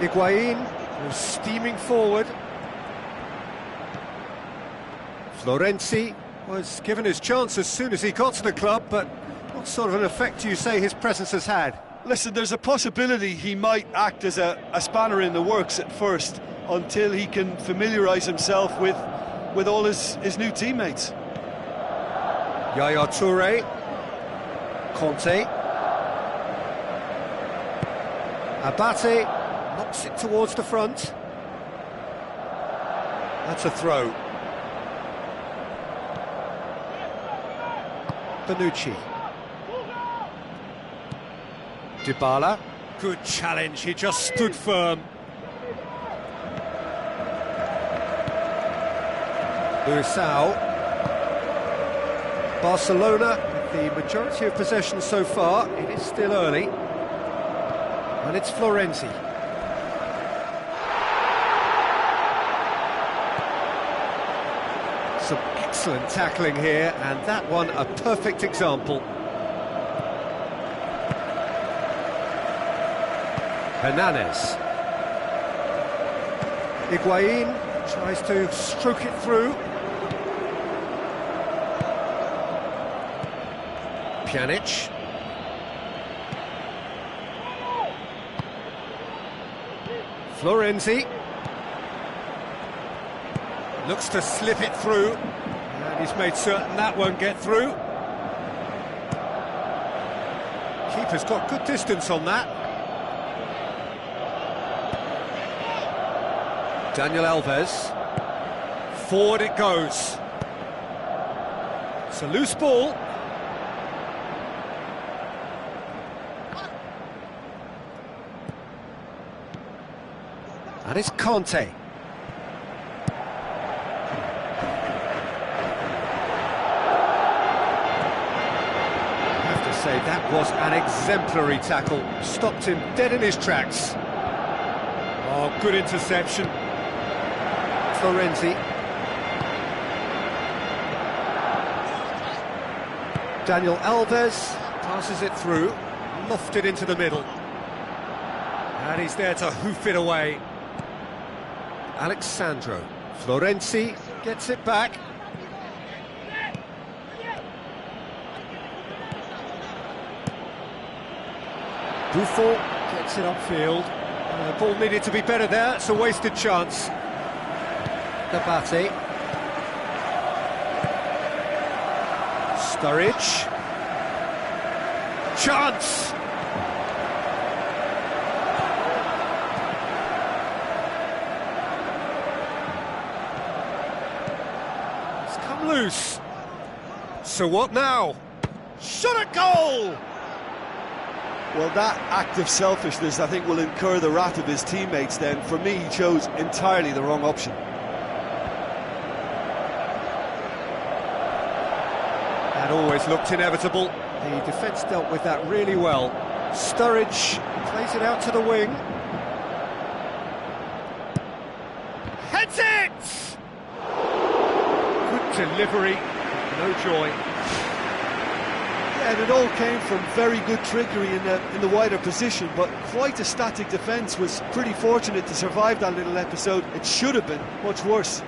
Higuain was steaming forward. Florenzi was given his chance as soon as he got to the club, but what sort of an effect do you say his presence has had?
Listen, there's a possibility he might act as a spanner in the works at first, until he can familiarise himself with all his new teammates.
Yaya Toure, Conte, Abate knocks it towards the front. That's a throw. Bonucci. Dybala, good challenge, he just stood firm. Luisao. Barcelona with the majority of possession so far. It is still early. And it's Florenzi. Some excellent tackling here, and that one a perfect example. Hernandez. Higuain tries to stroke it through. Pjanic. Florenzi. Looks to slip it through. And he's made certain that won't get through. Keeper's got good distance on that. Daniel Alves. Forward it goes. It's a loose ball. And it's Conte. Say that was an exemplary tackle, stopped him dead in his tracks. Oh, good interception. Florenzi. Daniel Alves passes it through, lofted into the middle. And he's there to hoof it away. Alexandro. Florenzi gets it back. Buffon gets it upfield. The ball needed to be better there, it's a wasted chance. Nabate. Sturridge. Chance! It's come loose. So what now? Shot at goal!
Well, that act of selfishness, I think, will incur the wrath of his teammates then. For me, he chose entirely the wrong option.
That always looked inevitable. The defence dealt with that really well. Sturridge plays it out to the wing. Heads it! Good delivery, no joy.
And it all came from very good trickery in the wider position, but quite a static defence. Was pretty fortunate to survive that little episode. It should have been much worse.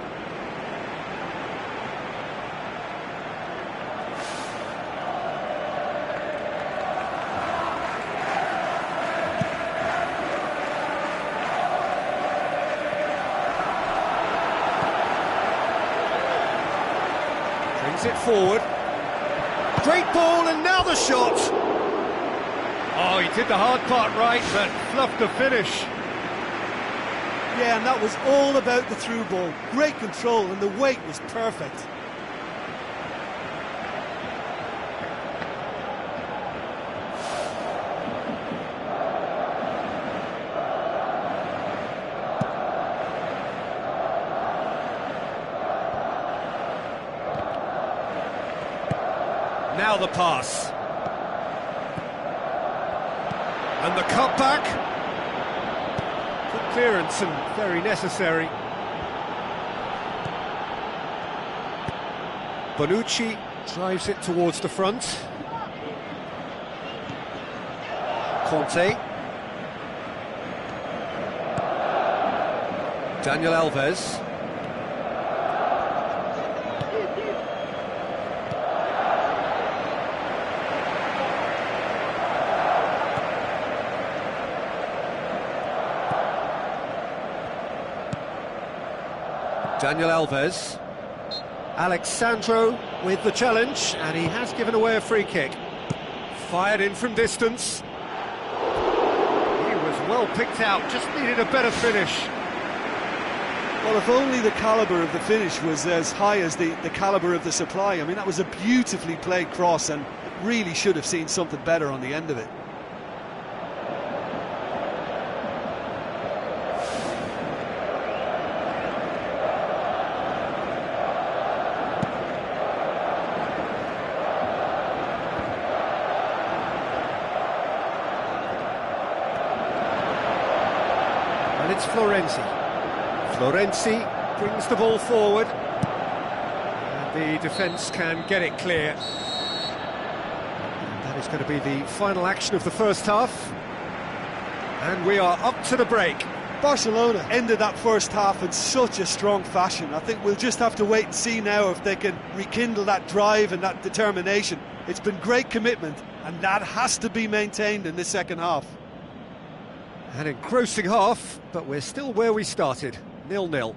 Brings it forward. Great ball, and now the shot! Oh, he did the hard part right, but fluffed the finish.
Yeah, and that was all about the through ball. Great control, and the weight was perfect.
Now the pass. And the cutback. Good clearance and very necessary. Bonucci drives it towards the front. Conte. Daniel Alves. Daniel Alves. Alexandro with the challenge, and he has given away a free kick. Fired in from distance. He was well picked out, just needed a better finish.
Well, if only the calibre of the finish was as high as the calibre of the supply. I mean, that was a beautifully played cross, and really should have seen something better on the end of it.
And it's Florenzi. Florenzi brings the ball forward. And the defence can get it clear. And that is going to be the final action of the first half. And we are up to the break.
Barcelona ended that first half in such a strong fashion. I think we'll just have to wait and see now if they can rekindle that drive and that determination. It's been great commitment, and that has to be maintained in the second half.
An engrossing half, but we're still where we started, 0-0.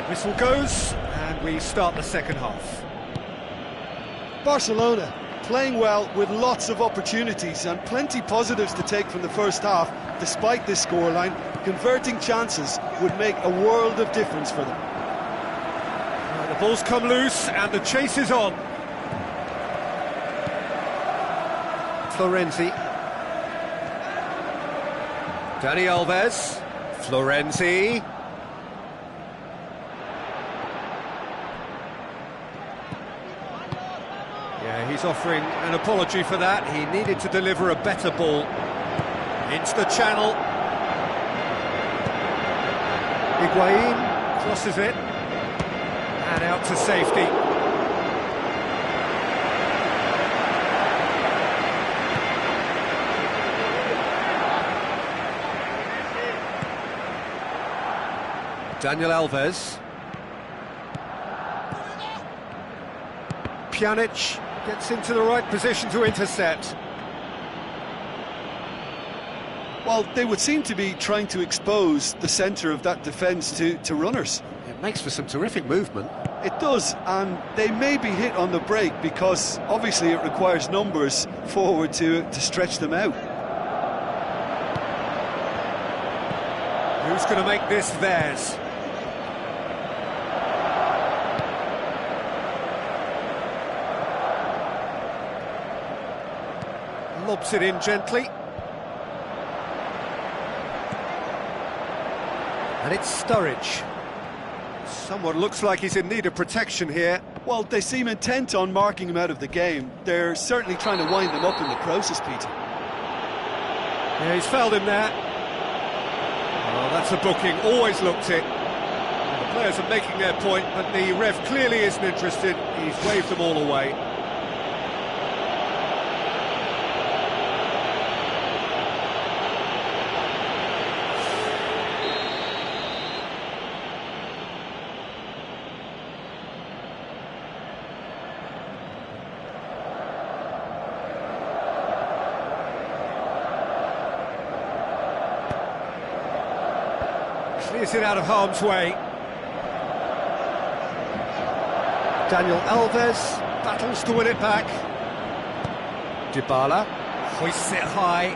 Whistle goes, and we start the second half.
Barcelona playing well with lots of opportunities and plenty positives to take from the first half. Despite this scoreline, converting chances would make a world of difference for them.
The ball's come loose, and the chase is on. Florenzi. Dani Alves. Florenzi. Yeah, he's offering an apology for that. He needed to deliver a better ball. Into the channel. Higuain crosses it. And out to safety. Daniel Alves. Pjanic gets into the right position to intercept.
Well, they would seem to be trying to expose the centre of that defence to runners.
It makes for some terrific movement.
It does, and they may be hit on the break because obviously it requires numbers forward to stretch them out.
Who's going to make this theirs? Lobs it in gently. And it's Sturridge. Someone looks like he's in need of protection here.
Well, they seem intent on marking him out of the game. They're certainly trying to wind him up in the process, Peter.
Yeah, he's fouled him there. Oh, that's a booking, always looked it. The players are making their point, but the ref clearly isn't interested. He's waved them all away. Clears it out of harm's way. Daniel Alves battles to win it back. Dybala hoists it high.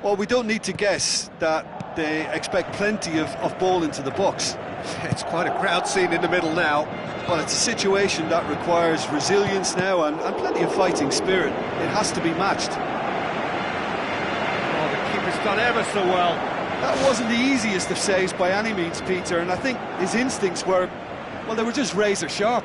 Well, we don't need to guess that they expect plenty of ball into the box.
It's quite a crowd scene in the middle now.
Well, it's a situation that requires resilience now and plenty of fighting spirit. It has to be matched.
Oh, the keeper's done ever so well.
That wasn't the easiest of saves by any means, Peter, and I think his instincts were, well, they were just razor sharp.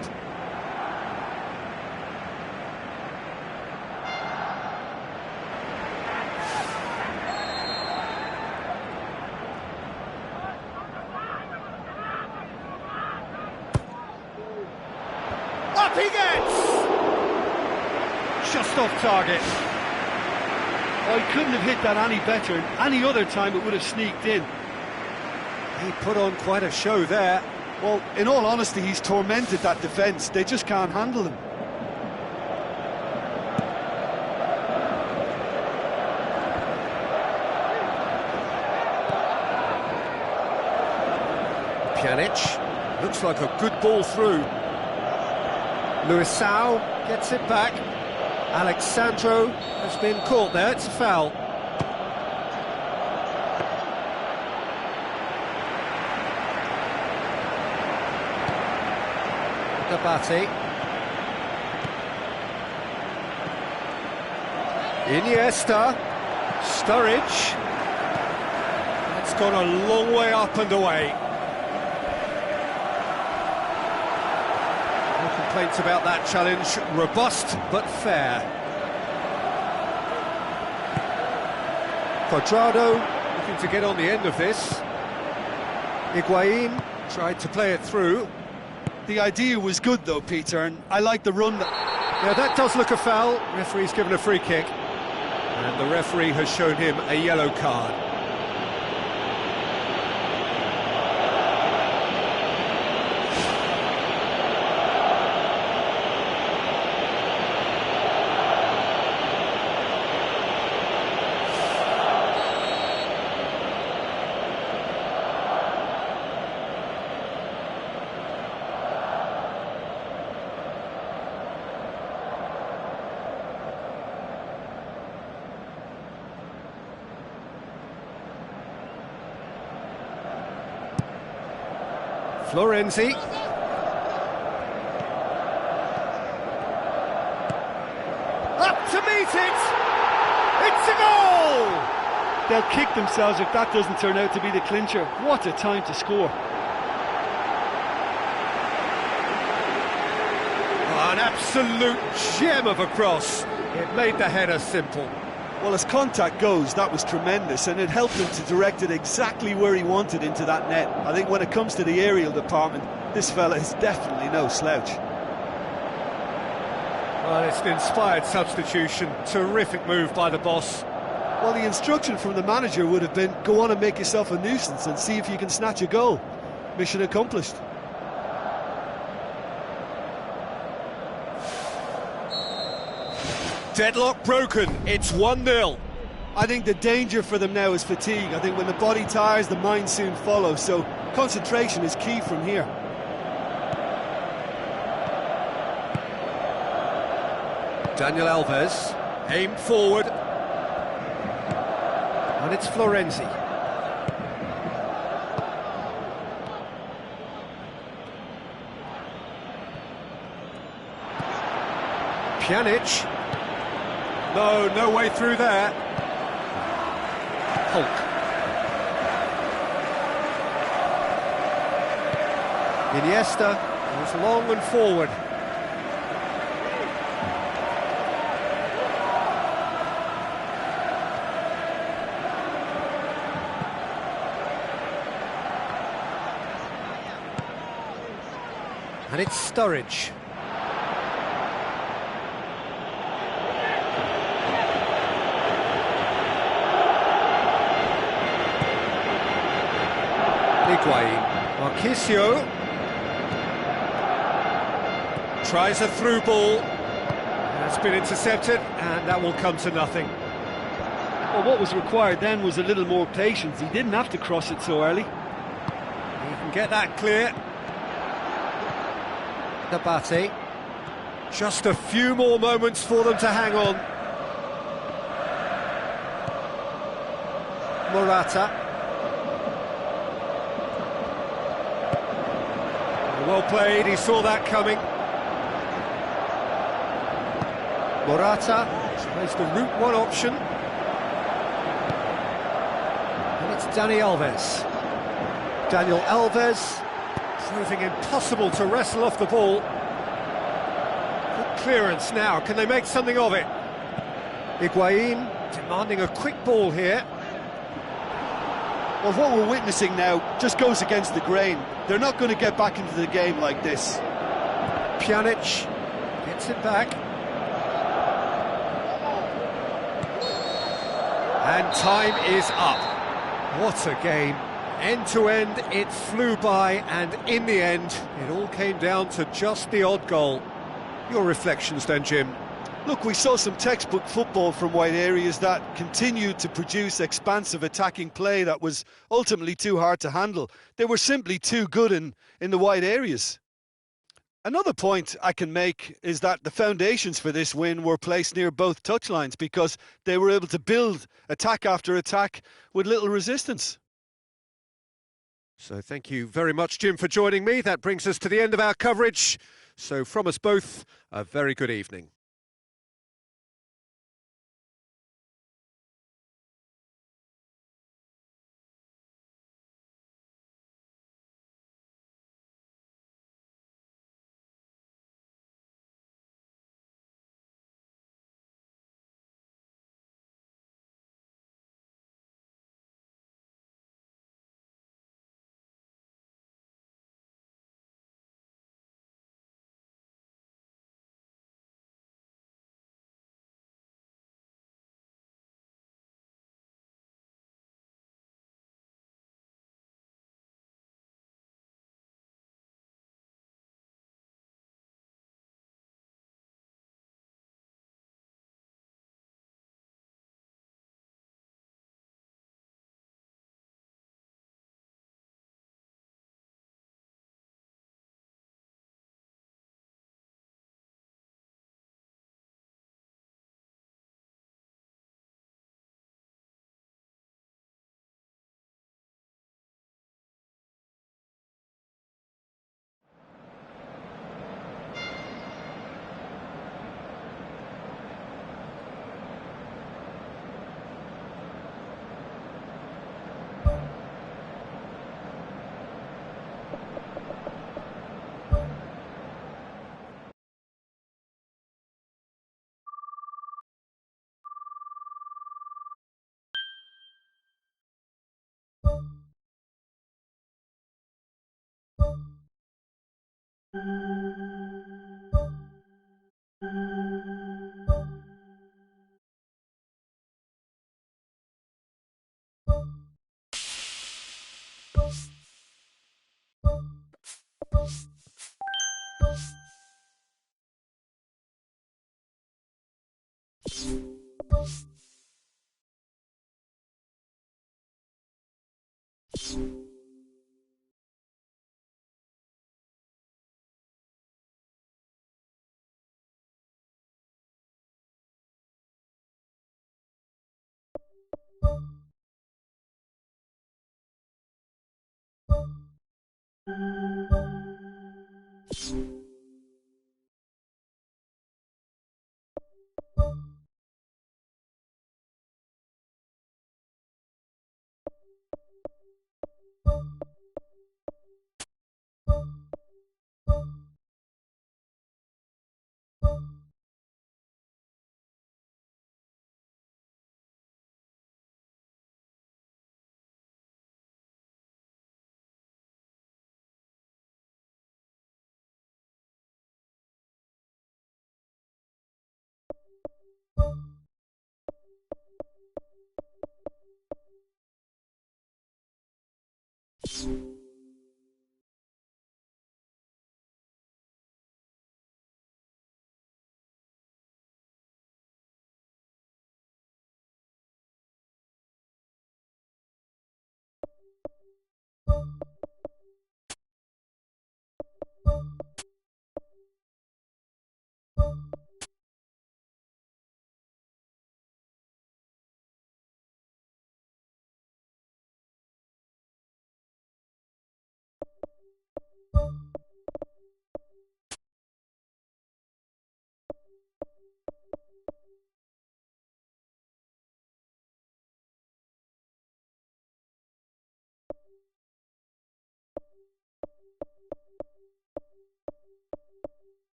Up he gets! Just off target.
Oh, he couldn't have hit that any better. Any other time it would have sneaked in.
He put on quite a show there.
Well, in all honesty, he's tormented that defence. They just can't handle him.
Pjanic, looks like a good ball through. Luisao gets it back. Alexandro has been caught there, it's a foul. Dabate. Iniesta. Sturridge. It's gone a long way up and away. No complaints about that challenge. Robust but fair. Cuadrado looking to get on the end of this. Higuain tried to play it through.
The idea was good though, Peter, and I like the run.
Yeah, that does look a foul. Referee's given a free kick. And the referee has shown him a yellow card. Florenzi. Up to meet it! It's a goal!
They'll kick themselves if that doesn't turn out to be the clincher. What a time to score.
Oh, an absolute gem of a cross. It made the header simple.
Well, as contact goes, that was tremendous, and it helped him to direct it exactly where he wanted into that net. I think when it comes to the aerial department, this fella is definitely no slouch.
Well, it's an inspired substitution. Terrific move by the boss.
Well, the instruction from the manager would have been, go on and make yourself a nuisance and see if you can snatch a goal. Mission accomplished.
Deadlock broken, it's 1-0.
I think the danger for them now is fatigue. I think when the body tires, the mind soon follows, so concentration is key from here.
Daniel Alves, aimed forward. And it's Florenzi. Pjanic. No way through there. Hulk. Iniesta goes long and forward. And it's Sturridge. Higuain. Marquisio tries a through ball. That's been intercepted, and that will come to nothing.
Well, what was required then was a little more patience. He didn't have to cross it so early.
He can get that clear. Dabate. Just a few more moments for them to hang on. Well played, he saw that coming. Morata plays the route one option. And it's Daniel Alves, proving impossible to wrestle off the ball. Good clearance now, can they make something of it? Higuain demanding a quick ball here.
Well, what we're witnessing now just goes against the grain. They're not going to get back into the game like this.
Pjanic gets it back. And time is up. What a game. End to end, it flew by, and in the end, it all came down to just the odd goal. Your reflections then, Jim?
Look, we saw some textbook football from wide areas that continued to produce expansive attacking play that was ultimately too hard to handle. They were simply too good in the wide areas. Another point I can make is that the foundations for this win were placed near both touchlines because they were able to build attack after attack with little resistance.
So thank you very much, Jim, for joining me. That brings us to the end of our coverage. So from us both, a very good evening.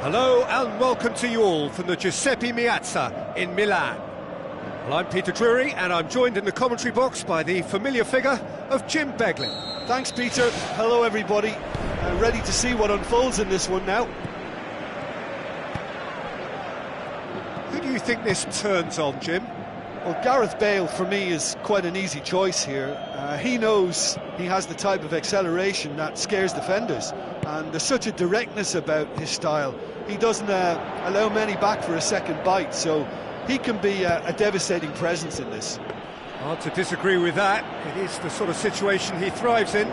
Hello and welcome to you all from the Giuseppe Meazza in Milan. Well, I'm Peter Drury and I'm joined in the commentary box by the familiar figure of Jim Beglin.
Thanks, Peter. Hello, everybody. Ready to see what unfolds in this one now.
Who do you think this turns on, Jim?
Well, Gareth Bale, for me, is quite an easy choice here. He knows he has the type of acceleration that scares defenders, and there's such a directness about his style. He doesn't allow many back for a second bite, so he can be a devastating presence in this.
Hard to disagree with that. It is the sort of situation he thrives in.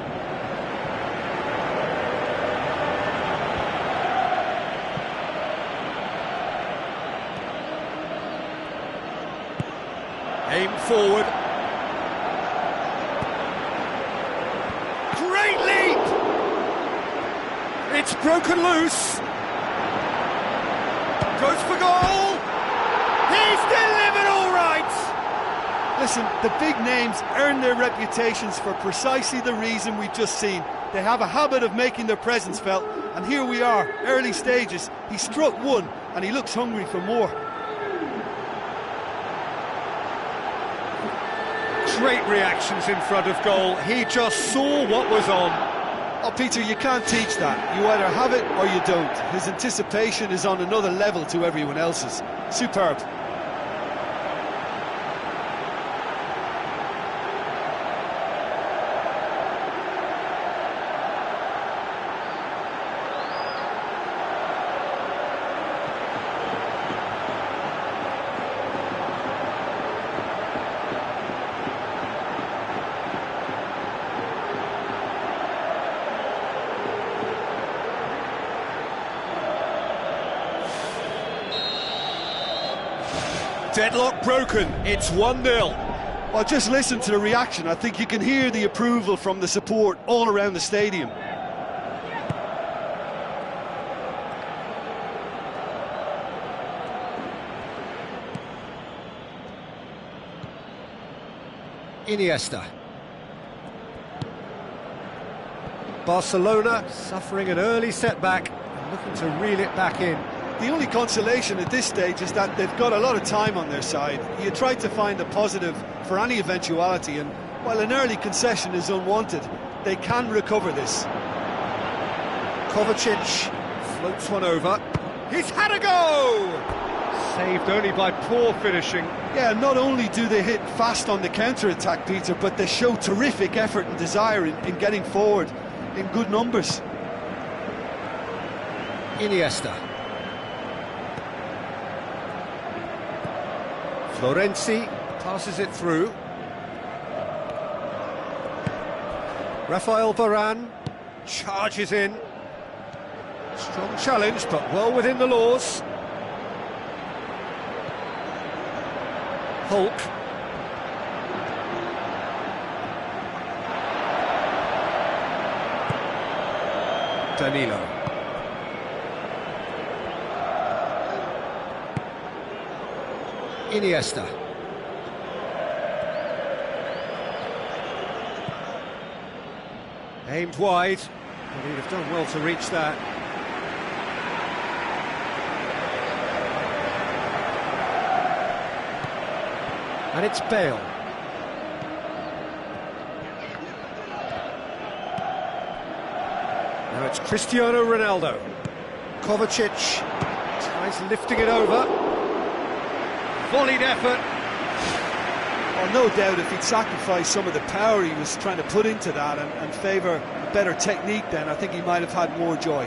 Aim forward. Great leap! It's broken loose. Goes for goal. He's delivered all right.
Listen, the big names earn their reputations for precisely the reason we've just seen. They have a habit of making their presence felt, and here we are, early stages. He struck one, and he looks hungry for more.
Great reactions in front of goal. He just saw what was on.
Oh, Peter, you can't teach that. You either have it or you don't. His anticipation is on another level to everyone else's. Superb.
Deadlock broken, it's 1-0.
Well, just listen to the reaction. I think you can hear the approval from the support all around the stadium.
Iniesta. Barcelona suffering an early setback and looking to reel it back in.
The only consolation at this stage is that they've got a lot of time on their side. You try to find a positive for any eventuality, and while an early concession is unwanted, they can recover this.
Kovacic floats one over. He's had a go! Saved only by poor finishing.
Yeah, not only do they hit fast on the counter-attack, Peter, but they show terrific effort and desire in getting forward in good numbers.
Iniesta. Florenzi passes it through. Rafael Varane charges in. Strong challenge, but well within the laws. Hulk. Danilo. Iniesta. Aimed wide, but he'd have done well to reach that. And it's Bale. Now it's Cristiano Ronaldo. Kovacic tries lifting it over. Volleyed effort.
Well, no doubt if he'd sacrificed some of the power he was trying to put into that and favour a better technique, then I think he might have had more joy.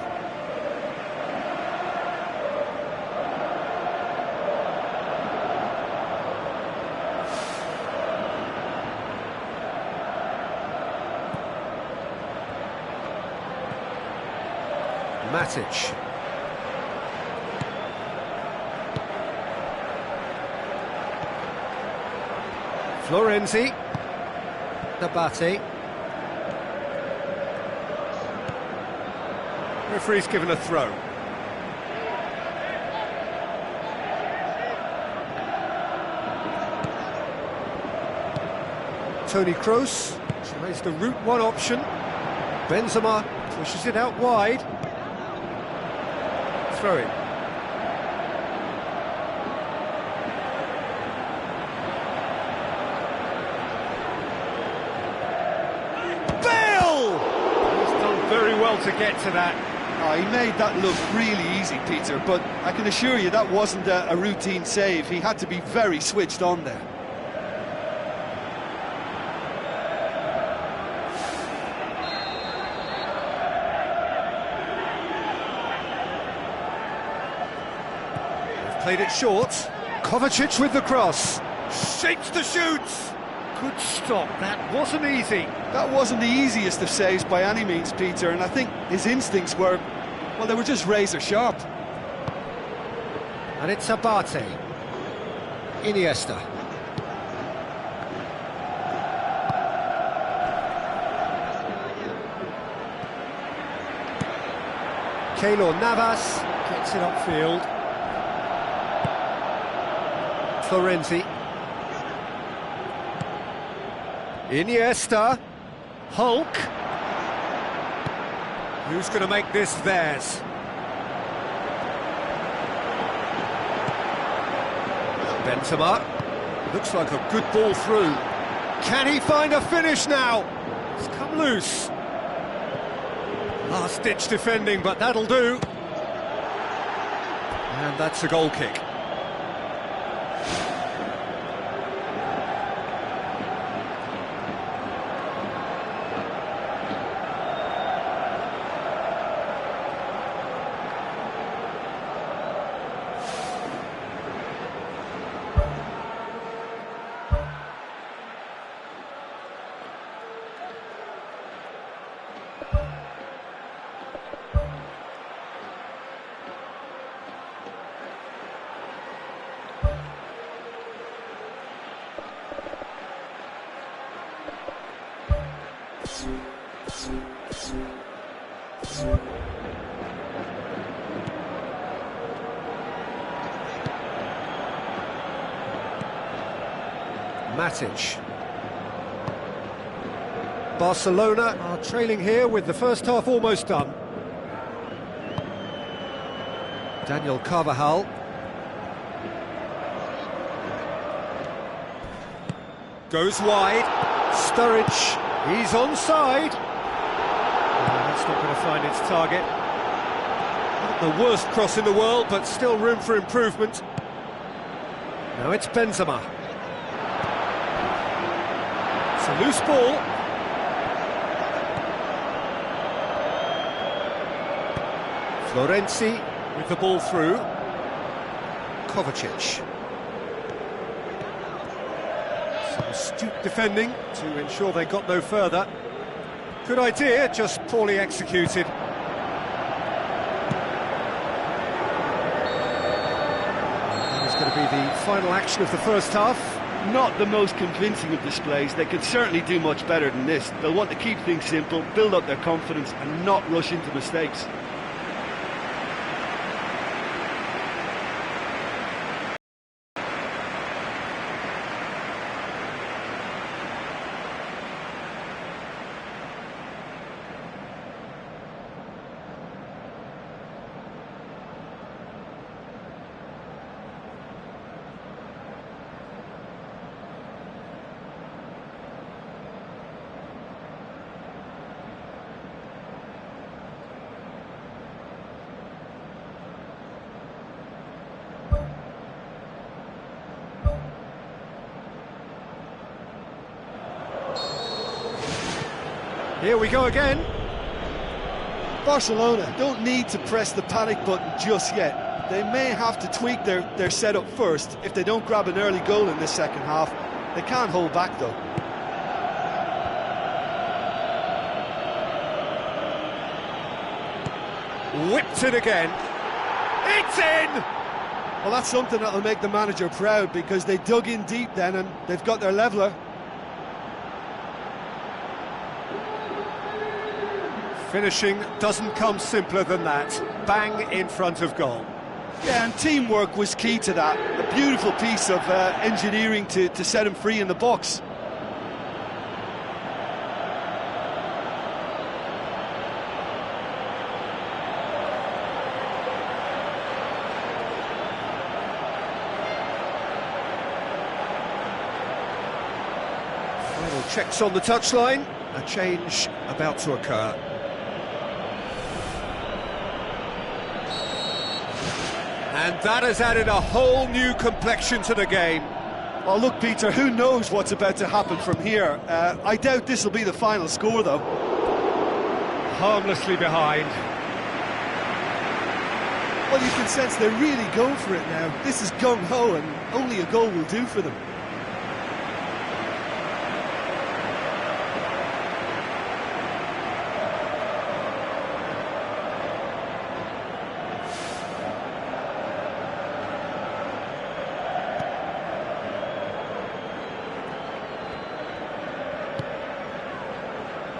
Matic. Florenzi. Nabate. Referee's given a throw. Toni Kroos tries the route one option. Benzema pushes it out wide. Throw in. Very well to get to that.
Oh, he made that look really easy, Peter, but I can assure you that wasn't a routine save. He had to be very switched on there.
They've played it short. Kovacic with the cross. Shapes the shoots. Good stop, that wasn't easy.
That wasn't the easiest of saves by any means, Peter, and I think his instincts were, well, they were just razor sharp.
And it's Abate. Iniesta. Keylor Navas gets it upfield. Florenzi. Iniesta, Hulk. Who's going to make this theirs? Benzema. Looks like a good ball through. Can he find a finish now? It's come loose. Last-ditch defending, but that'll do. And that's a goal kick. Matic. Barcelona are trailing here with the first half almost done. Daniel Carvajal. Goes wide. Sturridge. He's onside. That's not going to find its target. Not the worst cross in the world, but still room for improvement. Now it's Benzema. It's a loose ball. Florenzi with the ball through. Kovacic. Some astute defending to ensure they got no further. Good idea, just poorly executed. That is going to be the final action of the first half.
Not the most convincing of displays. They could certainly do much better than this. They'll want to keep things simple, build up their confidence and not rush into mistakes.
Here we go again.
Barcelona don't need to press the panic button just yet. They may have to tweak their setup first if they don't grab an early goal in this second half. They can't hold back though.
Whipped it again. It's in!
Well, that's something that'll make the manager proud, because they dug in deep then and they've got their leveller.
Finishing doesn't come simpler than that. Bang in front of goal.
Yeah, and teamwork was key to that. A beautiful piece of engineering to set him free in the box.
Final checks on the touchline. A change about to occur. And that has added a whole new complexion to the game.
Well, look, Peter, who knows what's about to happen from here? I doubt this will be the final score, though.
Harmlessly behind.
Well, you can sense they're really going for it now. This is gung-ho, and only a goal will do for them.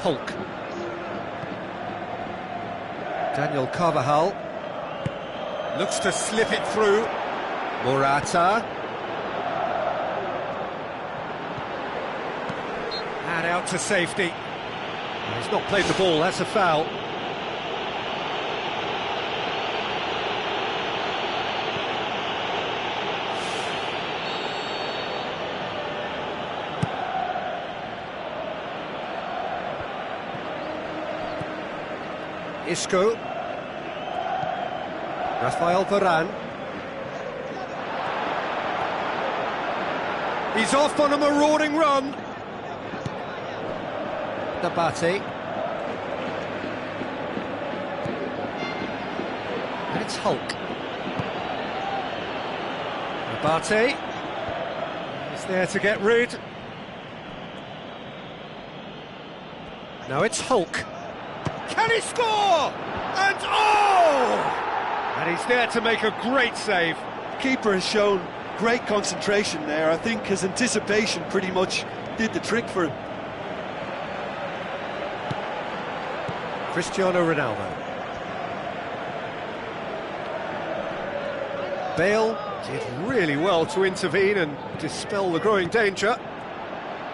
Hulk. Daniel Carvajal looks to slip it through. Morata. And out to safety. He's not played the ball, that's a foul. Isco. Rafael Varane. He's off on a marauding run. Nabate. And it's Hulk. Nabate. He's there to get rid. Now it's Hulk. Can he score? And oh! And he's there to make a great save.
Keeper has shown great concentration there. I think his anticipation pretty much did the trick for him.
Cristiano Ronaldo. Bale did really well to intervene and dispel the growing danger.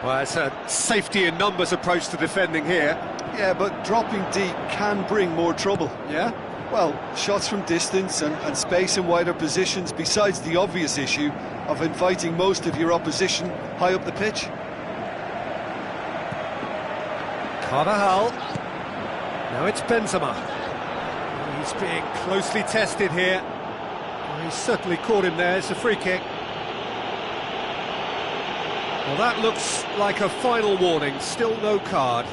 Well, it's a safety in numbers approach to defending here.
Yeah, but dropping deep can bring more trouble.
Yeah?
Well, shots from distance and space in wider positions, besides the obvious issue of inviting most of your opposition high up the pitch.
Carvajal. Now it's Benzema. He's being closely tested here. He's certainly caught him there. It's a free kick. Well, that looks like a final warning. Still no card.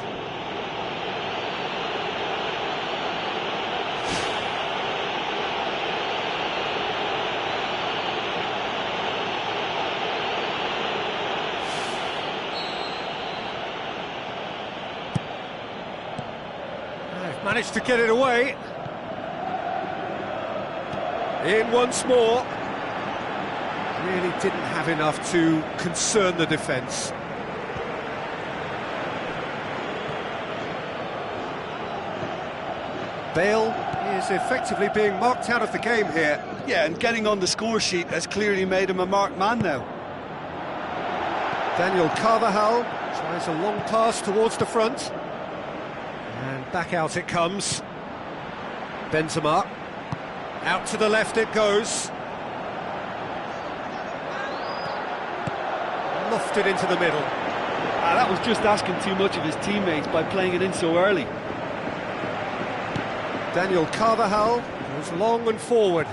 Managed to get it away. In once more. Really didn't have enough to concern the defence. Bale is effectively being marked out of the game here.
Yeah, and getting on the score sheet has clearly made him a marked man now.
Daniel Carvajal tries a long pass towards the front. And back out it comes. Benzema. Out to the left it goes. Lofted into the middle.
That was just asking too much of his teammates by playing it in so early.
Daniel Carvajal goes long and forward.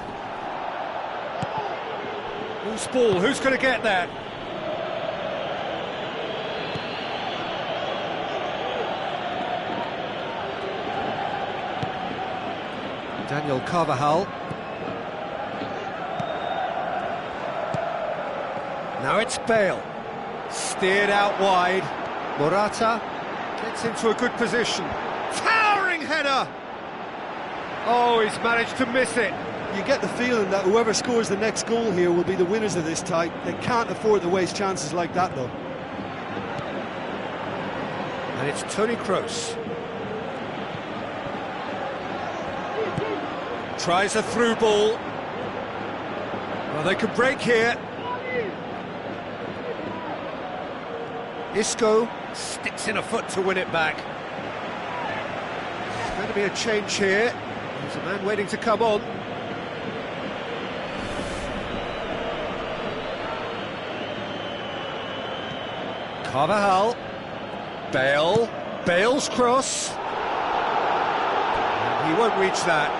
Who's ball? Who's going to get that? Daniel Carvajal. Now it's Bale. Steered out wide. Morata gets into a good position. Towering header! Oh, he's managed to miss it.
You get the feeling that whoever scores the next goal here will be the winners of this tie. They can't afford to waste chances like that, though.
And it's Toni Kroos. Tries a through ball. Well, they could break here. Isco sticks in a foot to win it back. There's going to be a change here. There's a man waiting to come on. Carvajal. Bale. Bale's cross. And he won't reach that.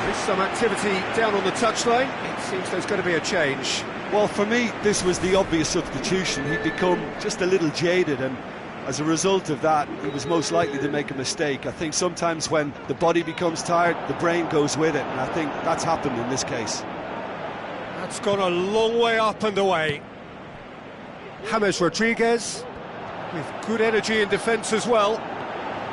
There is some activity down on the touchline. It seems there's going to be a change.
Well, for me, this was the obvious substitution. He'd become just a little jaded, and as a result of that, he was most likely to make a mistake. I think sometimes when the body becomes tired, the brain goes with it, and I think that's happened in this case.
That's gone a long way up and away. James Rodriguez, with good energy in defence as well.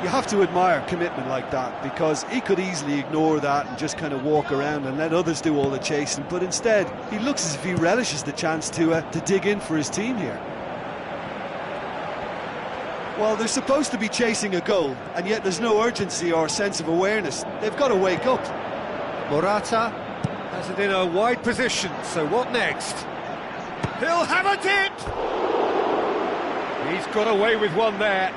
You have to admire commitment like that, because he could easily ignore that and just kind of walk around and let others do all the chasing, but instead he looks as if he relishes the chance to dig in for his team here. Well, they're supposed to be chasing a goal, and yet there's no urgency or sense of awareness. They've got to wake up.
Morata has it in a wide position, so what next? He'll have a dip! He's got away with one there.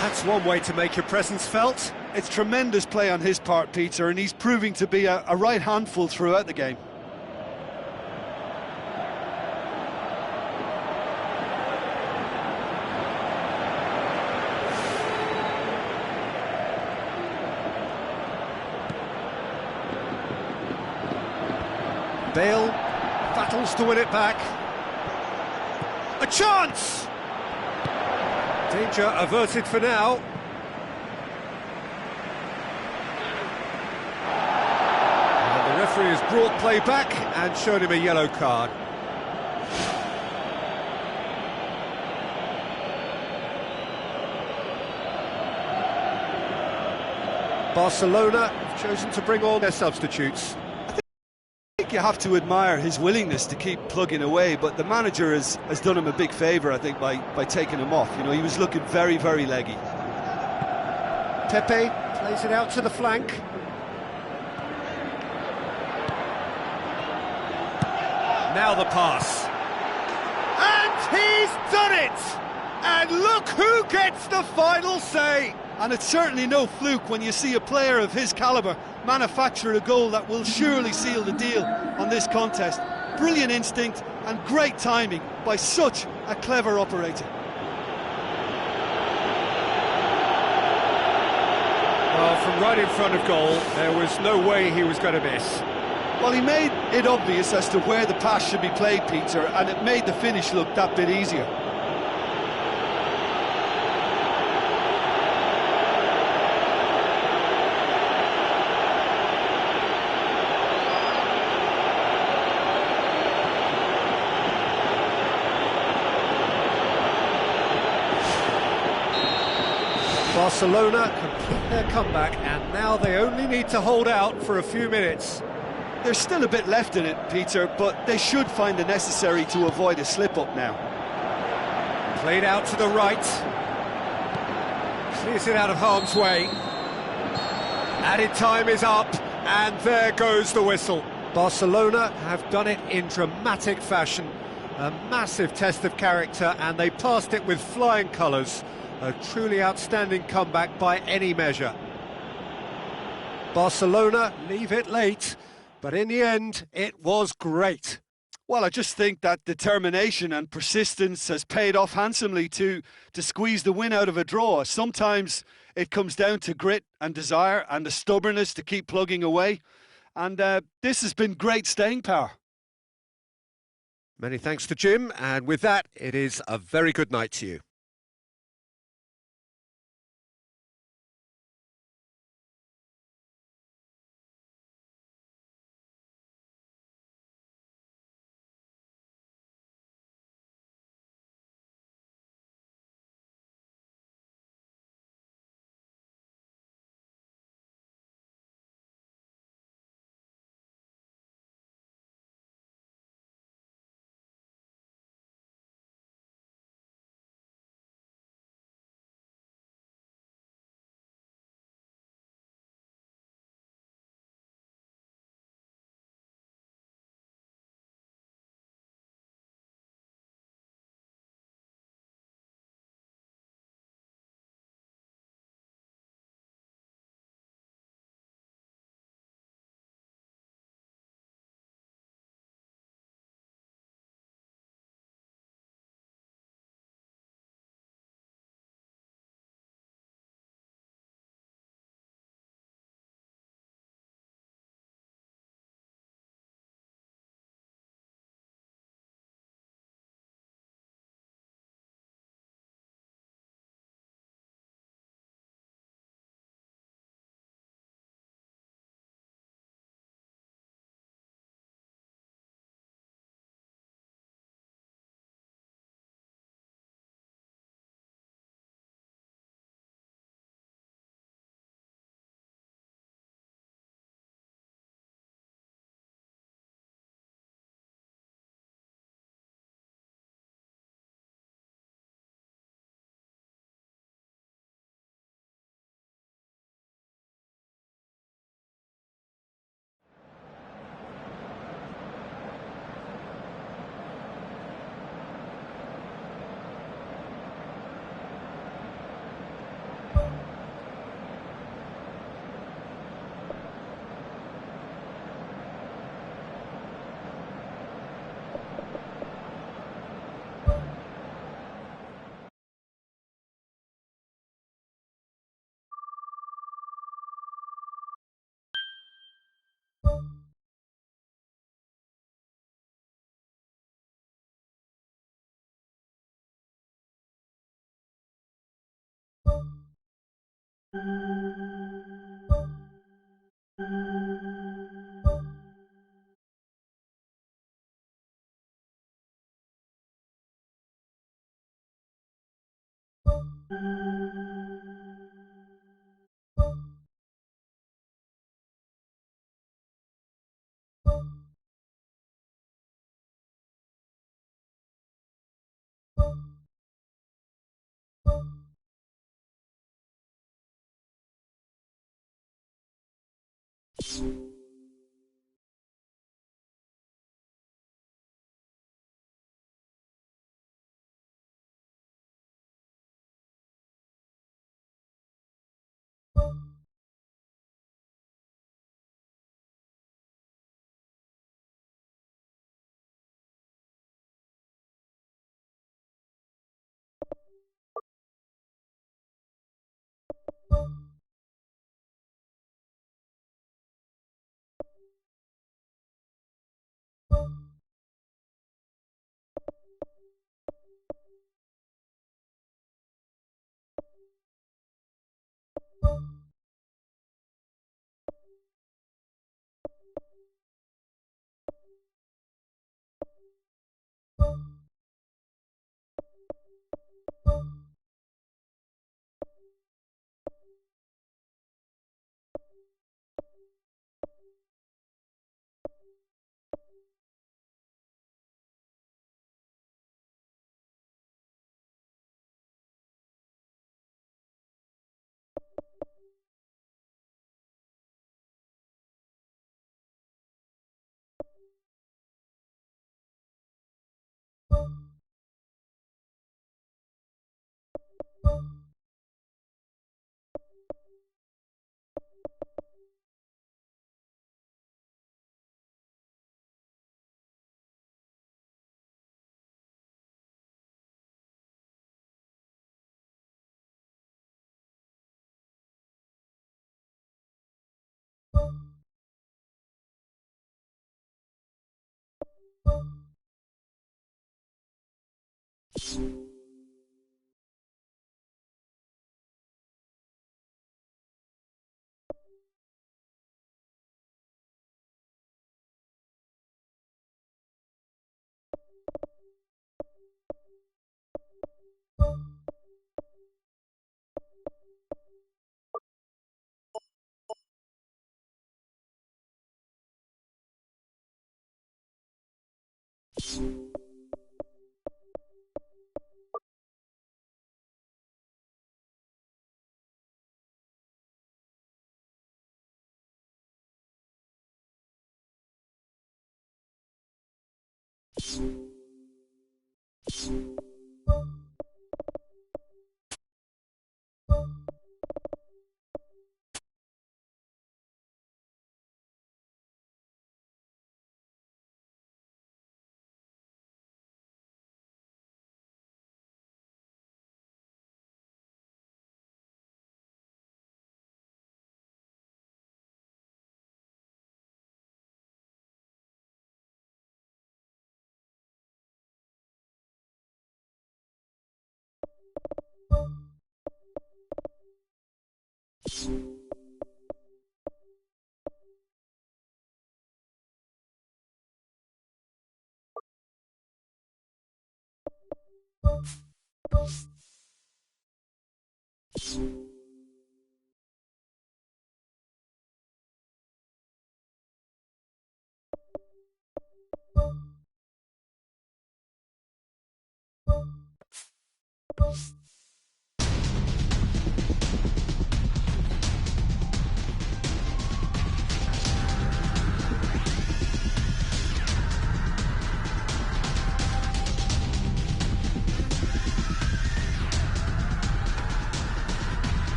That's one way to make your presence felt.
It's tremendous play on his part, Peter, and he's proving to be a right handful throughout the game.
Bale battles to win it back. A chance! Danger averted for now. And the referee has brought play back and showed him a yellow card. Barcelona have chosen to bring on their substitutes.
You have to admire his willingness to keep plugging away, but the manager has done him a big favour, I think, by taking him off. You know, he was looking very, very leggy.
Pepe plays it out to the flank. Now the pass. And he's done it! And look who gets the final say!
And it's certainly no fluke when you see a player of his calibre manufacture a goal that will surely seal the deal on this contest. Brilliant instinct and great timing by such a clever operator.
Well, from right in front of goal, there was no way he was going to miss.
Well, he made it obvious as to where the pass should be played, Peter, and it made the finish look that bit easier.
Barcelona complete their comeback, and now they only need to hold out for a few minutes.
There's still a bit left in it, Peter, but they should find the necessary to avoid a slip-up now.
Played out to the right. Clears it out of harm's way. Added time is up, and there goes the whistle. Barcelona have done it in dramatic fashion. A massive test of character, and they passed it with flying colours. A truly outstanding comeback by any measure. Barcelona leave it late, but in the end, it was great.
Well, I just think that determination and persistence has paid off handsomely to squeeze the win out of a draw. Sometimes it comes down to grit and desire and the stubbornness to keep plugging away. And this has been great staying power.
Many thanks to Jim, and with that, it is a very good night to you.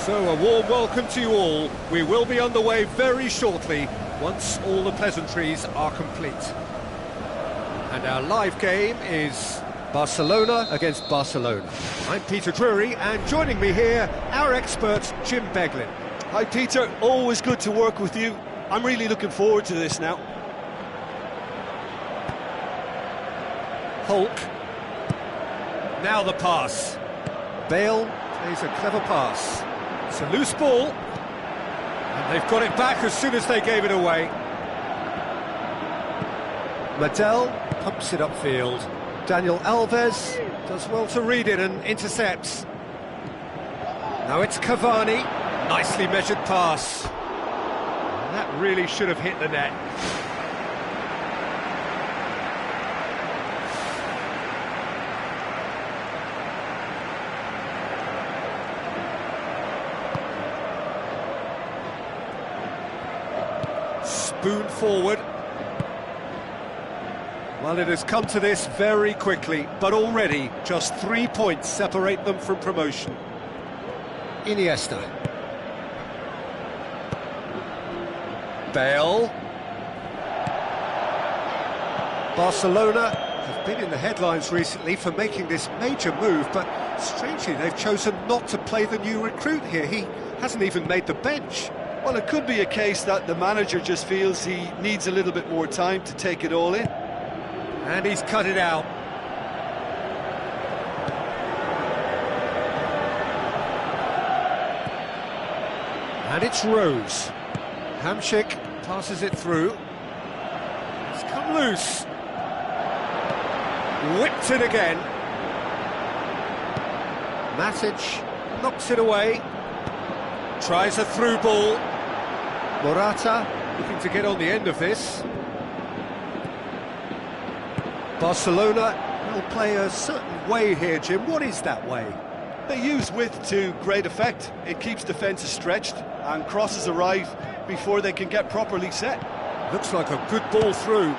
So a warm welcome to you all. We will be underway very shortly, once all the pleasantries are complete. And our live game is Barcelona against Barcelona. I'm Peter Drury, and joining me here, our expert, Jim Beglin.
Hi Peter, always good to work with you. I'm really looking forward to this now.
Hulk. Now the pass. Bale plays a clever pass. It's a loose ball. And they've got it back as soon as they gave it away. Madel pumps it upfield. Daniel Alves does well to read it and intercepts. Now it's Cavani. Nicely measured pass. And that really should have hit the net. Spoon forward. Well, it has come to this very quickly, but already just 3 points separate them from promotion. Iniesta. Bale. Barcelona have been in the headlines recently for making this major move, but strangely they've chosen not to play the new recruit here. He hasn't even made the bench.
Well, it could be a case that the manager just feels he needs a little bit more time to take it all in.
And he's cut it out. And it's Rose. Hamšík passes it through. It's come loose. Whipped it again. Matic knocks it away. Tries a through ball. Morata looking to get on the end of this. Barcelona will play a certain way here, Jim. What is that way?
They use width to great effect. It keeps defences stretched and crosses arrive before they can get properly set.
Looks like a good ball through.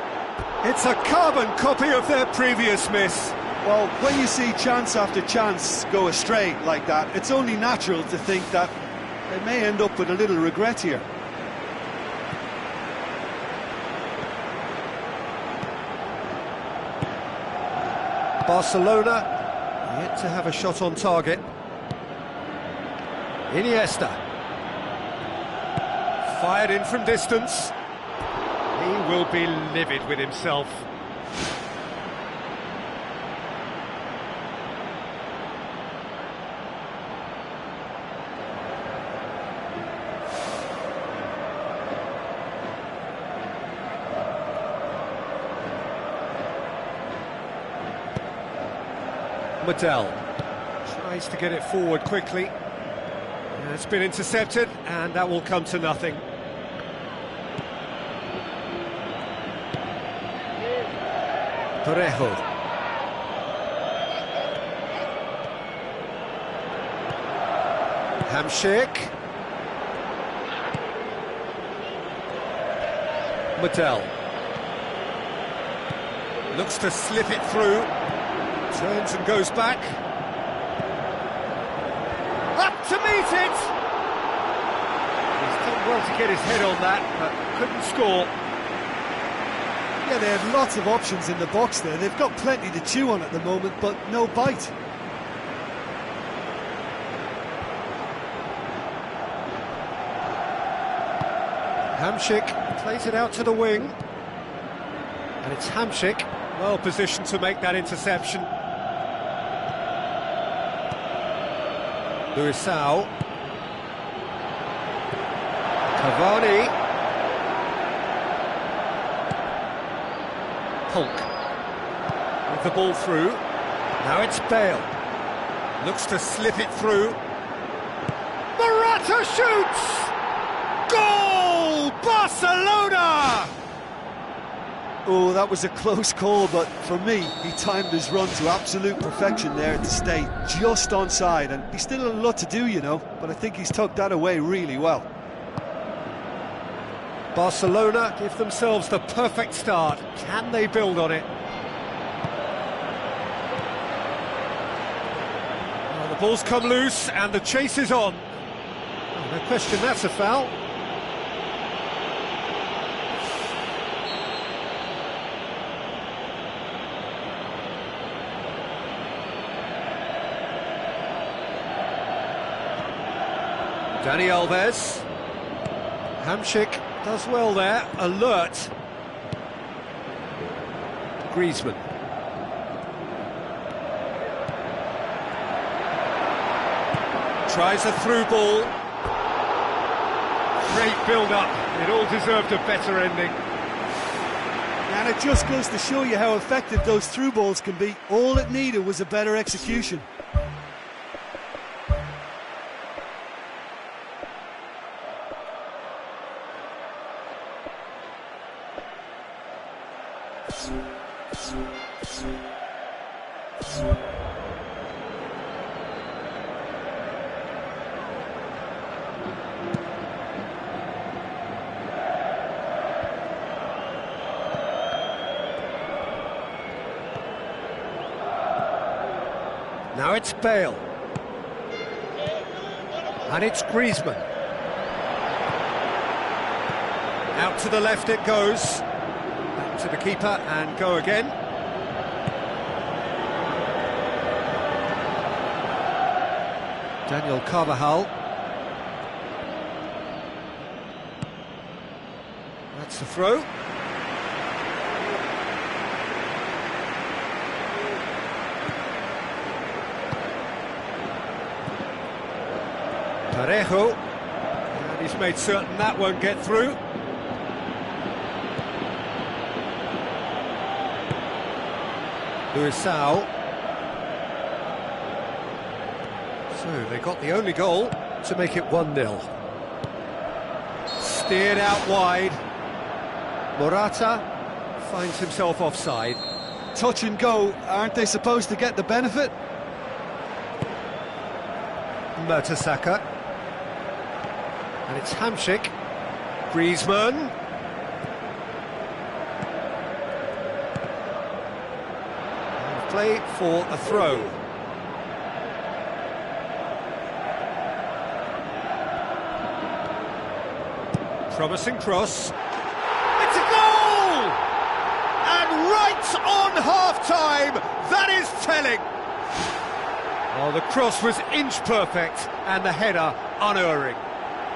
It's a carbon copy of their previous miss.
Well, when you see chance after chance go astray like that, it's only natural to think that they may end up with a little regret here.
Barcelona yet to have a shot on target. Iniesta. Fired in from distance. He will be livid with himself. Madel tries to get it forward quickly. It's been intercepted, and that will come to nothing. PEREZ. Hamšík. Madel looks to slip it through. Turns and goes back. Up to meet it! He's done well to get his head on that, but couldn't score.
Yeah, they have lots of options in the box there. They've got plenty to chew on at the moment, but no bite.
Hamšík plays it out to the wing. And it's Hamšík, well positioned to make that interception. Luisao. Cavani. Hulk. With the ball through. Now it's Bale. Looks to slip it through. Morata shoots! Goal! Barcelona!
Oh, that was a close call, but for me, he timed his run to absolute perfection there to stay just onside, and he's still a lot to do, you know, but I think he's tucked that away really well.
Barcelona give themselves the perfect start. Can they build on it? Well, the ball's come loose and the chase is on. Oh, no question, that's a foul. Dani Alves. Hamšík does well there, alert. Griezmann. Tries a through ball. Great build-up. It all deserved a better ending.
And it just goes to show you how effective those through balls can be. All it needed was a better execution.
Now it's Bale. And it's Griezmann. Out to the left it goes. Back to the keeper and go again. Daniel Carvajal. That's the throw. Parejo, and he's made certain that won't get through. Luisao. So they got the only goal to make it 1-0. Steered out wide. Morata finds himself offside.
Touch and go, aren't they supposed to get the benefit?
Mertesacker. And it's Hamšík. Griezmann. And play for a throw. Promising cross. It's a goal! And right on half-time, that is telling. Oh, the cross was inch perfect and the header unerring.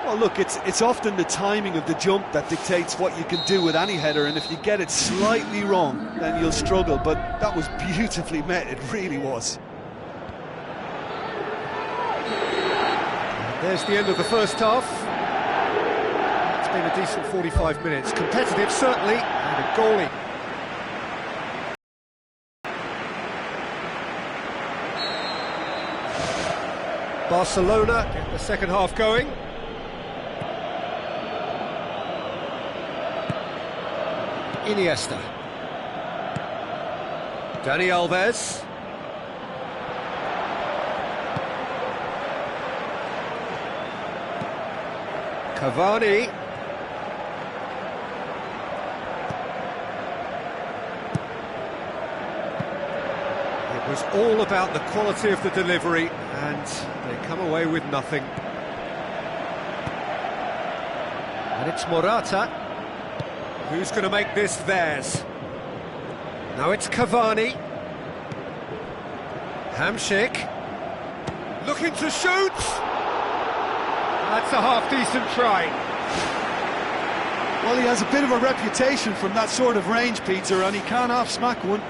Well, look, it's often the timing of the jump that dictates what you can do with any header, and if you get it slightly wrong, then you'll struggle, but that was beautifully met, it really was.
And there's the end of the first half. It's been a decent 45 minutes. Competitive, certainly, and a goalie. Barcelona get the second half going. Iniesta. Dani Alves. Cavani. It was all about the quality of the delivery, and they come away with nothing. And it's Morata. Who's going to make this theirs? Now it's Cavani. Hamšík. Looking to shoot. That's a half-decent try.
Well, he has a bit of a reputation from that sort of range, Peter, and he can't half-smack one.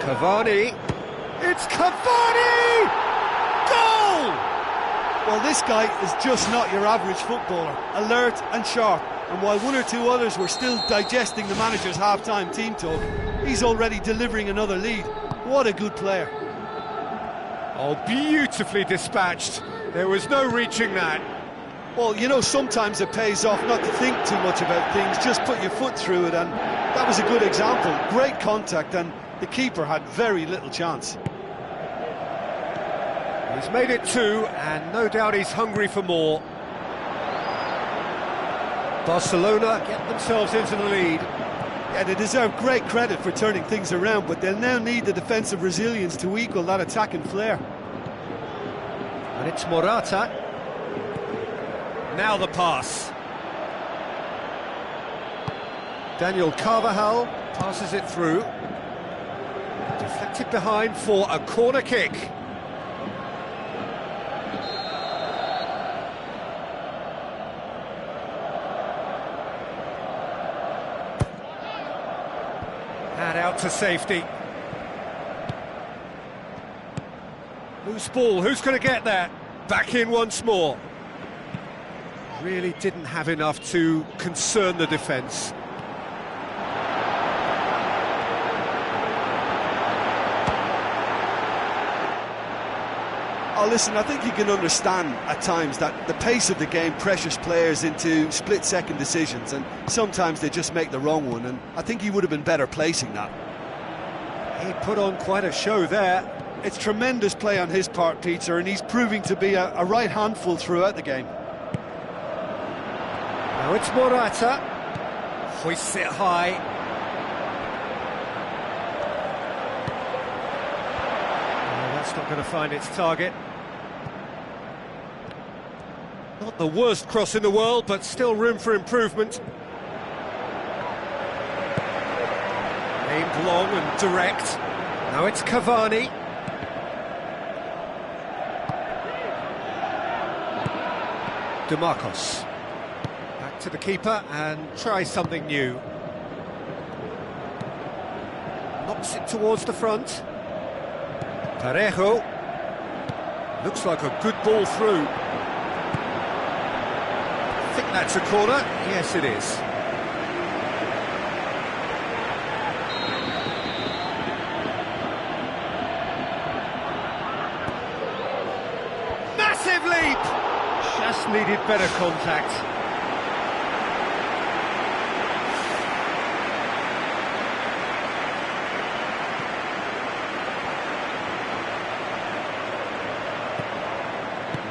Cavani. It's Cavani! Goal!
Well, this guy is just not your average footballer. Alert and sharp. And while one or two others were still digesting the manager's half-time team talk, he's already delivering another lead. What a good player.
Oh, beautifully dispatched. There was no reaching that.
Well, you know, sometimes it pays off not to think too much about things, just put your foot through it, and that was a good example. Great contact, and The keeper had very little chance.
He's made it 2, and no doubt he's hungry for more. Barcelona get themselves into the lead.
Yeah, they deserve great credit for turning things around, but they'll now need the defensive resilience to equal that attacking flair.
And it's Morata. Now the pass. Daniel Carvajal passes it through. Deflected behind for a corner kick. And out to safety. Loose ball, who's going to get that? Back in once more. Really didn't have enough to concern the defence.
Oh, listen, I think you can understand at times that the pace of the game pressures players into split-second decisions, and sometimes they just make the wrong one, and I think he would have been better placing that.
He put on quite a show there.
It's tremendous play on his part, Peter, and he's proving to be a right handful throughout the game.
Now it's Morata. Hoists it high. Oh, that's not going to find its target. Not the worst cross in the world, but still room for improvement. Aimed long and direct. Now it's Cavani. DeMarcos. Back to the keeper and try something new. Knocks it towards the front. Parejo. Looks like a good ball through. I think that's a corner. Yes, it is. Massive leap! Just needed better contact.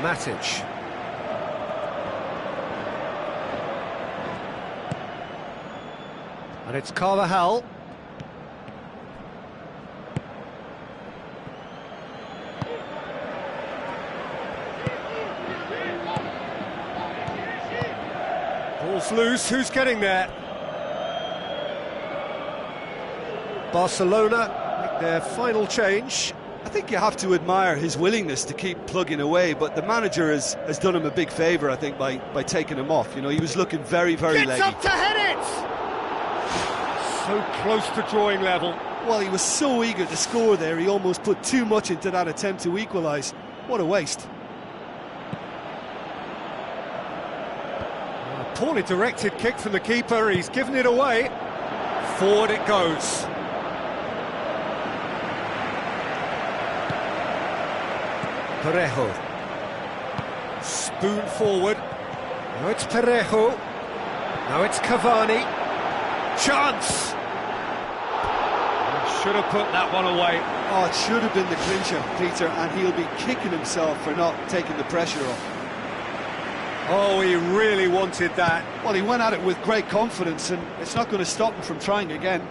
Matic. And it's Carvajal. Ball's loose, who's getting there? Barcelona make their final change.
I think you have to admire his willingness to keep plugging away, but the manager has done him a big favour, I think, by taking him off. You know, he was looking very leggy.
Gets up to head it! So close to drawing level.
Well, he was so eager to score there, he almost put too much into that attempt to equalise. What a waste.
A poorly directed kick from the keeper, he's given it away. Forward it goes. Parejo. Spoon forward. Now it's Parejo. Now it's Cavani. Chance! Should have put that one away.
Oh, it should have been the clincher, Peter, and he'll be kicking himself for not taking the pressure off.
Oh, he really wanted that.
Well, he went at it with great confidence, and it's not going to stop him from trying again.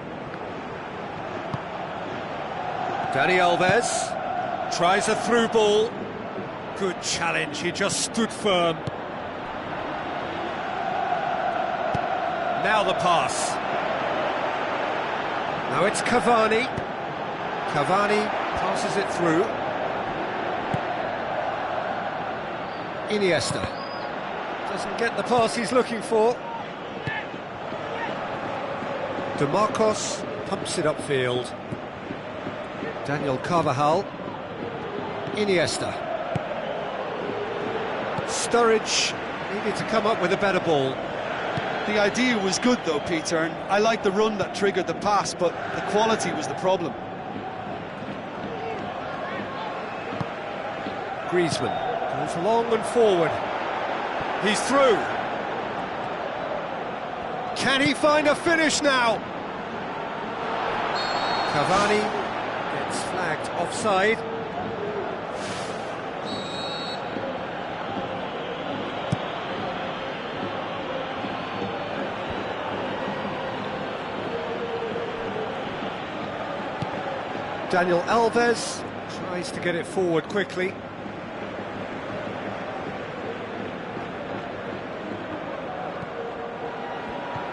Dani Alves tries a through ball. Good challenge, he just stood firm. Now the pass. Now it's Cavani. Cavani passes it through. Iniesta doesn't get the pass he's looking for. DeMarcos pumps it upfield. Daniel Carvajal. Iniesta. Sturridge needed to come up with a better ball.
The idea was good though, Peter, and I like the run that triggered the pass, but the quality was the problem.
Griezmann goes long and forward. He's through. Can he find a finish now? Cavani gets flagged offside. Daniel Alves tries to get it forward quickly.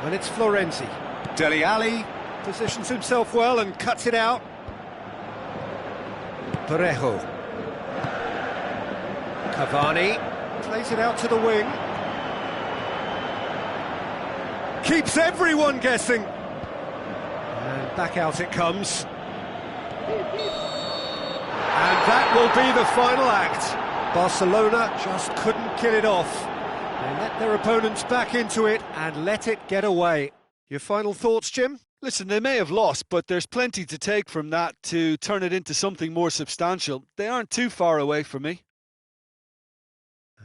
And it's Florenzi. Dele Alli positions himself well and cuts it out. Parejo. Cavani plays it out to the wing. Keeps everyone guessing. And back out it comes. And that will be the final act. Barcelona just couldn't kill it off. They let their opponents back into it and let it get away. Your final thoughts, Jim?
Listen, they may have lost, but there's plenty to take from that to turn it into something more substantial. They aren't too far away from me.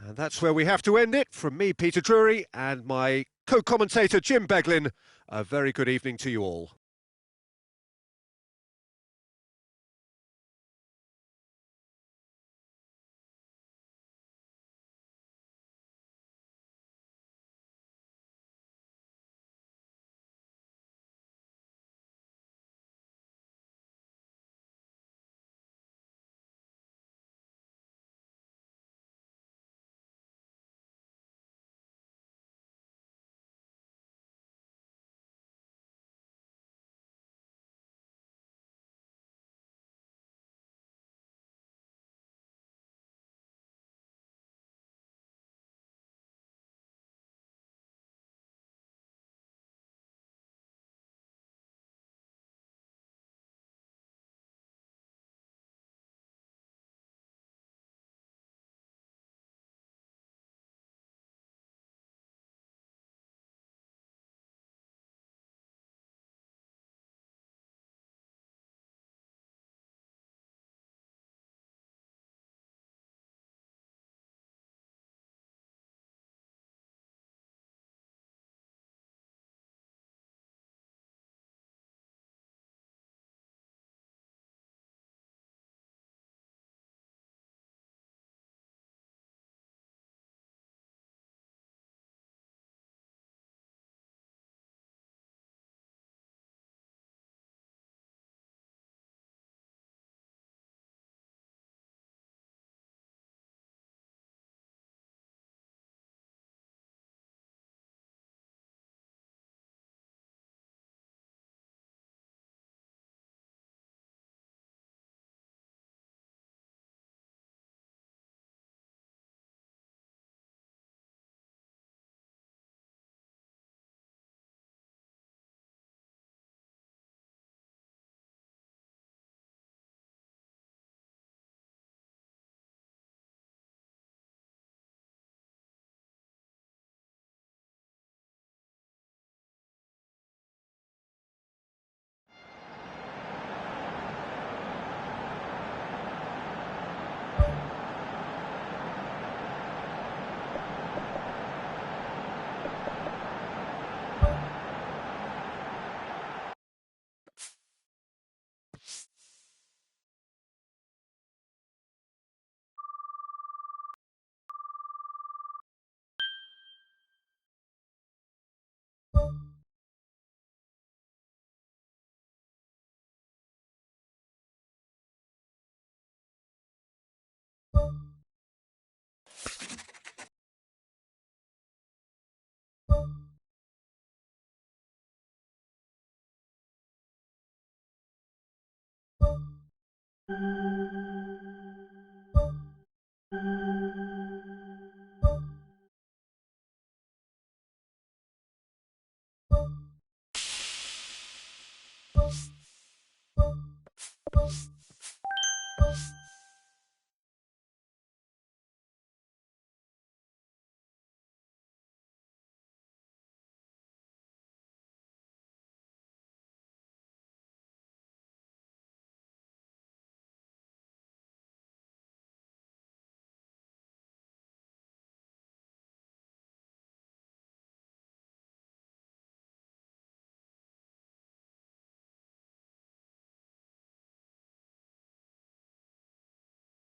And that's where we have to end it. From me, Peter Drury, and my co-commentator, Jim Beglin, a very good evening to you all.